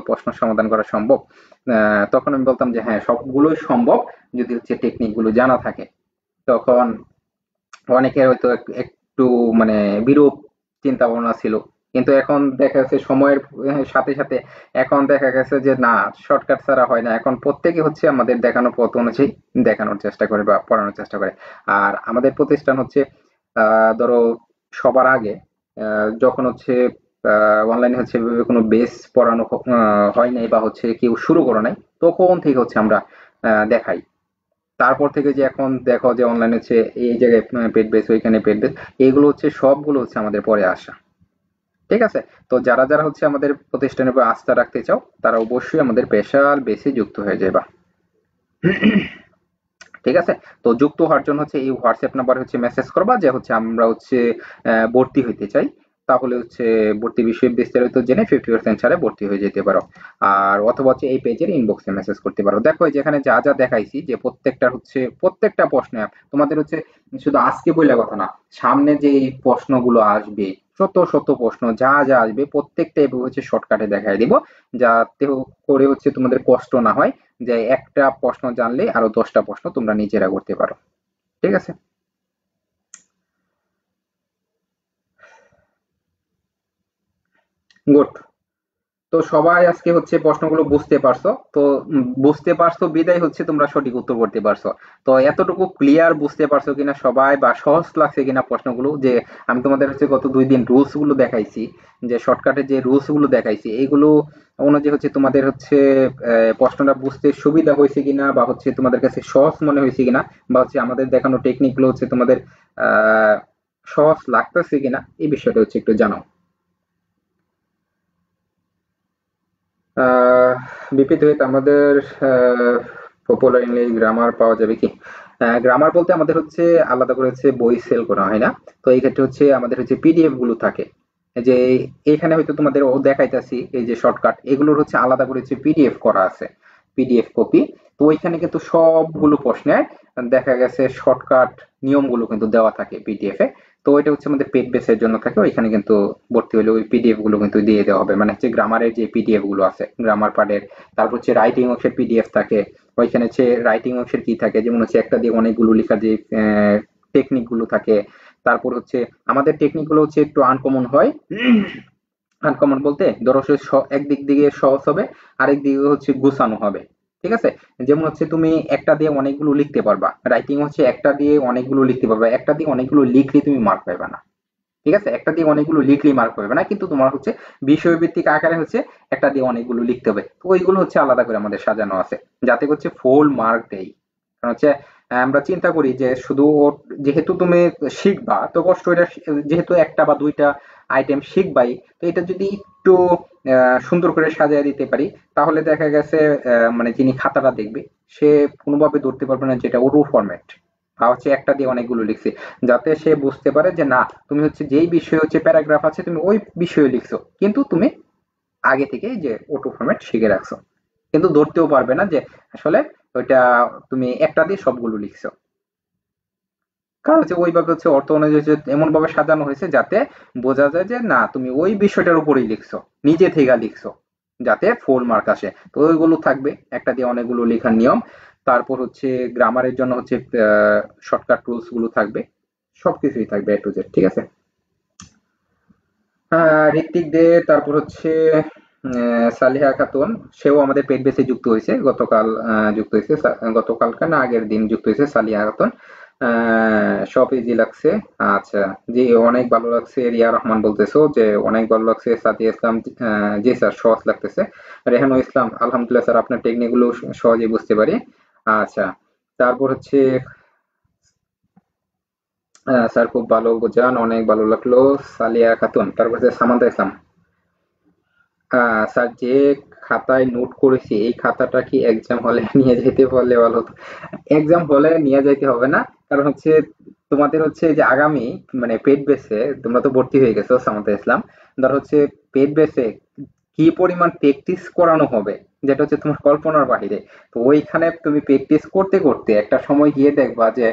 S1: প্রশ্ন সমাধান করা সম্ভব? তখন আমি বলতাম যে হ্যাঁ, সবগুলোই সম্ভব যদি হচ্ছে টেকনিক গুলো জানা থাকে। তখন অনেকের হয়তো একটু মানে বিরূপ চিন্তা ভাবনা ছিল। কিন্তু এখন দেখা যাচ্ছে সময়ের সাথে সাথে এখন দেখা গেছে যে না, শর্টকাট ছাড়া হয় না। এখন প্রত্যেকে হচ্ছে আমাদের দেখানো পথ অনুযায়ী দেখানোর চেষ্টা করে বা পড়ানোর চেষ্টা করে। আর আমাদের প্রতিষ্ঠান হচ্ছে ধরো সবার আগে যখন হচ্ছে অনলাইনে হচ্ছে এভাবে কোনো বেস পড়ানো হয় নাই, বা হচ্ছে কেউ শুরু করে নাই, তখন থেকে হচ্ছে আমরা দেখাই। তারপর থেকে যে এখন দেখো যে অনলাইন হচ্ছে এই জায়গায় পেড বেস, ওইখানে পেড বেস, এইগুলো হচ্ছে সবগুলো হচ্ছে আমাদের পরে আসা। ঠিক আছে? তো যারা যারা হচ্ছে আমাদের প্রতিষ্ঠানের উপর আস্থা রাখতে চাও, তারা অবশ্যই আমাদের স্পেশাল বেসে যুক্ত হয়ে যাবা। ঠিক আছে? তো যুক্ত হওয়ার জন্য হচ্ছে এই হোয়াটসঅ্যাপ নাম্বার হচ্ছে মেসেজ করবা যে হচ্ছে আমরা হচ্ছে ভর্তি হইতে চাই। তাহলে হচ্ছে ভর্তি বিষয়ে বিস্তারিত জেনে 50% ছাড়ে ভর্তি হয়ে যেতে পারো। আর অথবা হচ্ছে এই পেজের ইনবক্সে মেসেজ করতে পারো। দেখো যেখানে যা যা দেখাইছি যে প্রত্যেকটা প্রশ্নে তোমাদের হচ্ছে শুধু আজকে বইলা কথা না, সামনে যে এই প্রশ্নগুলো আসবে, শত শত প্রশ্ন যা যা আসবে প্রত্যেকটা এভাবে হচ্ছে শর্টকাটে দেখাই দিব, যাতে করে হচ্ছে তোমাদের কষ্ট না হয় যে একটা প্রশ্ন জানলে আরো 10টা প্রশ্ন তোমরা নিজেরা করতে পারো। ঠিক আছে? গুড। তো সবাই আজকে হচ্ছে প্রশ্নগুলো বুঝতে পারছো তো। বুঝতে পারছো বিদায় হচ্ছে তোমরা সঠিক উত্তর করতে পারছো। তো এতটুকু ক্লিয়ার বুঝতে পারছো কিনা সবাই, বা সহজ লাগছে কিনা প্রশ্নগুলো, যে আমি তোমাদের হচ্ছে গত 2 দিন রুলস গুলো দেখাইছি, যে শর্টকাটে যে রুলস গুলো দেখাইছি এইগুলো অনুযায়ী হচ্ছে তোমাদের হচ্ছে প্রশ্নটা বুঝতে সুবিধা হয়েছে কিনা, বা হচ্ছে তোমাদের কাছে সহজ মনে হয়েছে কিনা, বা হচ্ছে আমাদের দেখানো টেকনিক গুলো হচ্ছে তোমাদের আহ সহজ লাগতেছে কিনা, এই বিষয়টা হচ্ছে একটু জানাও। আহ বিপরীত আমাদের পপুলার ইংলিশ গ্রামার পাওয়া যাবে কি? গ্রামার বলতে আমাদের হচ্ছে আলাদা করে হচ্ছে বই সেল করা হয় না। তো এই ক্ষেত্রে হচ্ছে আমাদের হচ্ছে পিডিএফ গুলো থাকে, এই যে এখানে হয়তো তোমাদের ও দেখাইতেছি এই যে শর্টকাট, এগুলোর হচ্ছে আলাদা করে হচ্ছে পিডিএফ করা আছে, পিডিএফ কপি। তো ওইখানে কিন্তু সবগুলো প্রশ্নের দেখা গেছে শর্টকাট নিয়মগুলো কিন্তু দেওয়া থাকে পিডিএফ এ। তো এটা হচ্ছে আমাদের পেড বেসের জন্য থাকে, ওইখানে কিন্তু ভর্তি হলে ওই পিডিএফ গুলো কিন্তু দিয়ে দেওয়া হবে, মানে হচ্ছে গ্রামারের যে পিডিএফ গুলো আছে গ্রামার পার্টের। তারপর হচ্ছে রাইটিং অংশের পিডিএফ থাকে, ওইখানে হচ্ছে রাইটিং অংশের কি থাকে, যেমন হচ্ছে একটা দিয়ে অনেকগুলো লেখা যে টেকনিক গুলো থাকে। তারপর হচ্ছে আমাদের টেকনিক গুলো হচ্ছে একটু আনকমন হয়। আনকমন বলতে ধরো একদিক দিয়ে সহজ হবে, আরেক দিকে হচ্ছে গুছানো হবে। ঠিক আছে? যেমন হচ্ছে তুমি একটা দিয়ে অনেকগুলো লিখতে পারবা, রাইটিং হচ্ছে একটা দিয়ে অনেকগুলো লিখতে পারবা, একটা দিয়ে অনেকগুলো লিখলে তুমি মার্ক পাইবা না। ঠিক আছে? একটা দিয়ে অনেকগুলো লিখলেই মার্ক পাবে না, কিন্তু তোমার হচ্ছে বিষয়ভিত্তিক আকারে হচ্ছে একটা দিয়ে অনেকগুলো লিখতে হবে। তো ওইগুলো হচ্ছে আলাদা করে আমাদের সাজানো আছে, যাতে হচ্ছে ফুল মার্ক দেই। কারণ হচ্ছে আমরা চিন্তা করি যে শুধু যেহেতু তুমি শিখবা তো কষ্ট এটা, যেহেতু একটা বা দুইটা আইটেম শিখবাই, তো এটা যদি একটু সুন্দর করে সাজিয়ে দিতে পারি, তাহলে দেখা গেছে মানে যিনি খাতাটা দেখবে সে কোনোভাবে ধরতে পারবে না যেটা ওরও ফরম্যাট, বা হচ্ছে একটা দিয়ে অনেকগুলো লিখছে, যাতে সে বুঝতে পারে যে না, তুমি হচ্ছে যেই বিষয়ে হচ্ছে প্যারাগ্রাফ আছে তুমি ওই বিষয়ে লিখছো, কিন্তু তুমি আগে থেকে যে অটো ফরম্যাট শিখে রাখছো, কিন্তু ধরতেও পারবে না যে আসলে ওইটা তুমি একটা দিয়ে সবগুলো লিখছো। কারণ হচ্ছে ওইভাবে হচ্ছে অর্থ অনুযায়ী এমন ভাবে সাজানো হয়েছে যাতে বোঝা যায় যে না, তুমি ওই বিষয়টার উপরেই লিখছো, নিজে থেকে লিখছো, যাতে ফুল মার্ক আসে। তো ওইগুলো থাকবে, একটা দিয়ে অনেকগুলো লেখার নিয়ম। তারপর হচ্ছে গ্রামারের জন্য হচ্ছে শর্টকাট রুলস গুলো থাকবে, সবকিছুই থাকবে এ টু জেড। ঠিক আছে? ঋত্বিক দে, তারপর হচ্ছে সালিহা খাতুন, সেও আমাদের পেট বেসে যুক্ত হয়েছে গতকাল, যুক্ত হয়েছে গতকালকা না আগের দিন যুক্ত হয়েছে সালিহা খাতুন। সব ইজি লাগছে। আচ্ছা, জি অনেক ভালো লাগছে। রিয়া রহমান বলতেছো যে অনেক ভালো লাগছে। সাদিয়া ইসলাম, জি স্যার সহজ লাগতেছে। রেহানুল ইসলাম, আলহামদুলিল্লাহ স্যার আপনার টেকনিক গুলো সহজেই বুঝতে পারি। আচ্ছা, তারপর হচ্ছে স্যার খুব ভালো বোঝান, অনেক ভালো লাগলো। সালিয়া খাতুন, তারপর হচ্ছে সামান্তা ইসলাম, স্যার যে খাতায় নোট করেছি এই খাতাটা কি এক্সাম হলে নিয়ে যেতে পারলে ভালো হতো। এক্সাম হলে নিয়ে যাইতে হবে না, কারণ হচ্ছে তোমাদের হচ্ছে যে আগামী মানে পেড বেসে তোমরা তো ভর্তি হয়ে গেছো সামান্তা ইসলাম, ধর হচ্ছে পেড বেসে কি পরিমাণ প্র্যাকটিস করানো হবে, যেটা হচ্ছে তোমার কল্পনার বাহিরে। তো ওইখানে তুমি প্র্যাকটিস করতে করতে একটা সময় গিয়ে দেখবা যে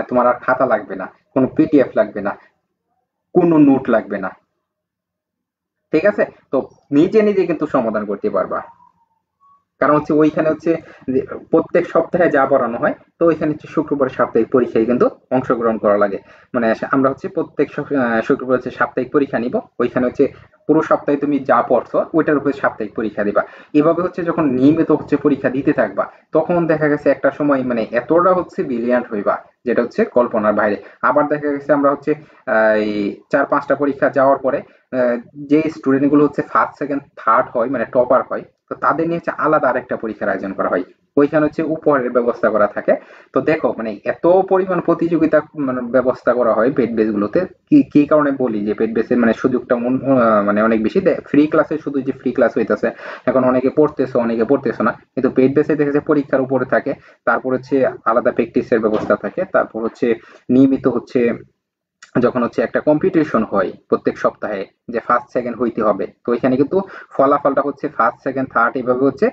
S1: তোমার আর খাতা লাগবে না, কোনো পিডিএফ লাগবে না, কোনো নোট লাগবে না। ঠিক আছে? তো নিজে নিজে কিন্তু সমাধান করতে পারবা। কারণ হচ্ছে ওইখানে হচ্ছে যে প্রত্যেক সপ্তাহে যা পড়ানো হয়, তো ওইখানে হচ্ছে শুক্রবার সাপ্তাহিক পরীক্ষায় কিন্তু অংশগ্রহণ করা লাগে। মানে আমরা হচ্ছে প্রত্যেক শুক্রবার হচ্ছে সাপ্তাহিক পরীক্ষা নিব, ওইখানে হচ্ছে পুরো সপ্তাহে তুমি যা পড়ছো ওইটার উপরে সাপ্তাহিক পরীক্ষা দিবা। এভাবে হচ্ছে যখন নিয়মিত হচ্ছে পরীক্ষা দিতে থাকবা, তখন দেখা গেছে একটা সময় মানে এতটা হচ্ছে ব্রিলিয়ান্ট হইবা, যেটা হচ্ছে কল্পনার বাইরে। আবার দেখা গেছে আমরা হচ্ছে এই 4-5টা পরীক্ষা যাওয়ার পরে আহ, যে স্টুডেন্ট গুলো হচ্ছে ফার্স্ট সেকেন্ড থার্ড হয় মানে টপার হয়, তো তাদের নিয়ে হচ্ছে আলাদা আরেকটা পরীক্ষার আয়োজন করা হয়, ওইখানে হচ্ছে উপহারের ব্যবস্থা করা থাকে। তো দেখো মানে এত পরিমাণ প্রতিযোগিতা মানে ব্যবস্থা করা হয় পেড বেস গুলোতে। কি কি কারণে বলি যে পেড বেসের মানে সুযোগটা মানে অনেক বেশি দেয়। ফ্রি ক্লাসে শুধু যে ফ্রি ক্লাস হইতেছে, এখন অনেকে পড়তেছে অনেকে পড়তেছে না, কিন্তু পেড বেসে দেখেছে পরীক্ষার উপরে থাকে। তারপর হচ্ছে আলাদা প্র্যাকটিসের ব্যবস্থা থাকে, তারপর হচ্ছে নিয়মিত হচ্ছে যখন হচ্ছে একটা কম্পিটিশন হয় প্রত্যেক সপ্তাহে যে ফার্স্ট সেকেন্ড হইতে হবে, তো এখানে কিন্তু ফলাফলটা হচ্ছে ফার্স্ট সেকেন্ড থার্ড এইভাবে হচ্ছে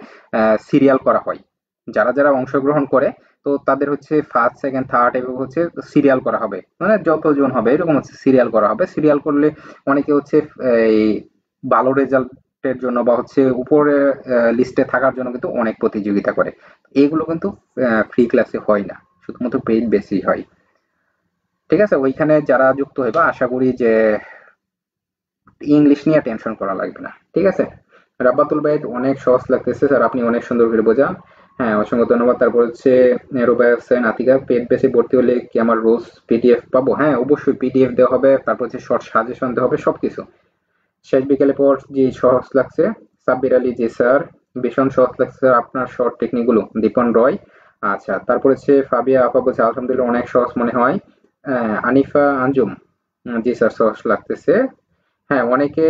S1: সিরিয়াল করা হয়। যারা যারা অংশগ্রহণ করে তো তাদের হচ্ছে ফার্স্ট সেকেন্ড থার্ড এভাবে হচ্ছে সিরিয়াল করা হবে, মানে যতজন হবে এরকম হচ্ছে সিরিয়াল করা হবে। সিরিয়াল করলে অনেকে হচ্ছে এই ভালো রেজাল্টের জন্য বা হচ্ছে উপরে লিস্টে থাকার জন্য কিন্তু অনেক প্রতিযোগিতা করে। এগুলো কিন্তু ফ্রি ক্লাসে হয় না, শুধুমাত্র পেইড বেশি হয়। ঠিক আছে, ওইখানে যারা যুক্ত হইবা আশা করি যে ইংলিশ নিয়ে টেনশন করা লাগবে না। ঠিক আছে, রাব্বাতুল বাইদ অনেক সহজ লাগতেছে স্যার, আপনি অনেক সুন্দর করে বোঝান। হ্যাঁ, অসংখ্য ধন্যবাদ। তারপর হচ্ছে রুবাই হোসেন আতিকা, পেড বেসে ভর্তি হলে কি আমার রোজ পিডিএফ পাবো? হ্যাঁ, অবশ্যই পিডিএফ দেওয়া হবে, তারপর হচ্ছে শর্ট সাজেশন দেওয়া হবে, সবকিছু। শেষ বিকেলে পর যে সহজ লাগছে, সাব্বির আলী, জি স্যার ভীষণ সহজ লাগছে স্যার আপনার শর্ট টেকনিক গুলো। দীপন রয়, আচ্ছা। তারপর হচ্ছে ফাবিয়া আপা বলছে আলহামদুলিল্লাহ অনেক সহজ মনে হয়। আনিফা আঞ্জুম, জি স্যার সহজ লাগতেছে। হ্যাঁ, অনেকে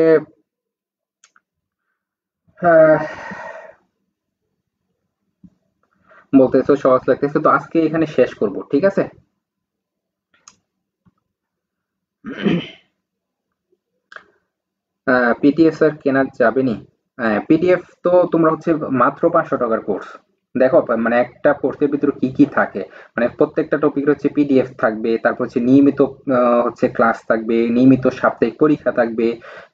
S1: আহ, বলতেছো সহজ লাগতেছে, তো আজকে এখানে শেষ করব, ঠিক আছে? পিডিএফ স্যার কেনা যাবে নি? পিডিএফ তো তোমরা হচ্ছে মাত্র 500 টাকার কোর্স। দেখো মানে একটা কোর্সের ভিতরে কি কি থাকে, মানে প্রত্যেকটা টপিক হচ্ছে পিডিএফ থাকবে, তারপর হচ্ছে নিয়মিত হচ্ছে ক্লাস থাকবে, নিয়মিত সাপ্তাহিক পরীক্ষা থাকবে,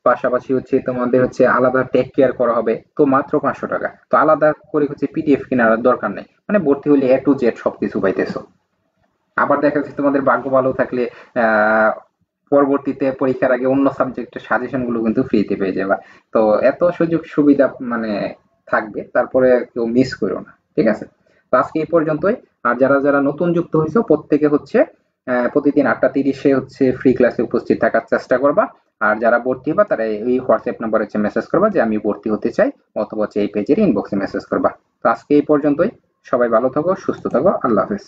S1: পাশাপাশি হচ্ছে তোমাদের হচ্ছে আলাদা টেক কেয়ার করা হবে। তো মাত্র 500 টাকা, তো আলাদা করে হচ্ছে পিডিএফ কেনার দরকার নেই, মানে ভর্তি হলে এ টু জেড সবকিছু পাইতেছো। আবার দেখা যাচ্ছে তোমাদের ভাগ্য ভালো থাকলে আহ পরবর্তীতে পরীক্ষার আগে অন্য সাবজেক্টের সাজেশন গুলো কিন্তু ফ্রিতে পেয়ে যাবা। তো এত সুযোগ সুবিধা মানে থাকবে, তারপরে কেউ মিস করো না, ঠিক আছে? তো আজকে এই পর্যন্তই। আর যারা যারা নতুন যুক্ত হয়েছে প্রত্যেকে হচ্ছে প্রতিদিন 8টা 30-এ হচ্ছে ফ্রি ক্লাসে উপস্থিত থাকার চেষ্টা করবা। আর যারা ভর্তি হবা তারা এই হোয়াটসঅ্যাপ নাম্বারে হচ্ছে মেসেজ করবা যে আমি ভর্তি হতে চাই, অথবা হচ্ছে এই পেজের ইনবক্সে মেসেজ করবা। তো আজকে এই পর্যন্তই। সবাই ভালো থাকো, সুস্থ থাকো, আল্লাহ হাফেজ।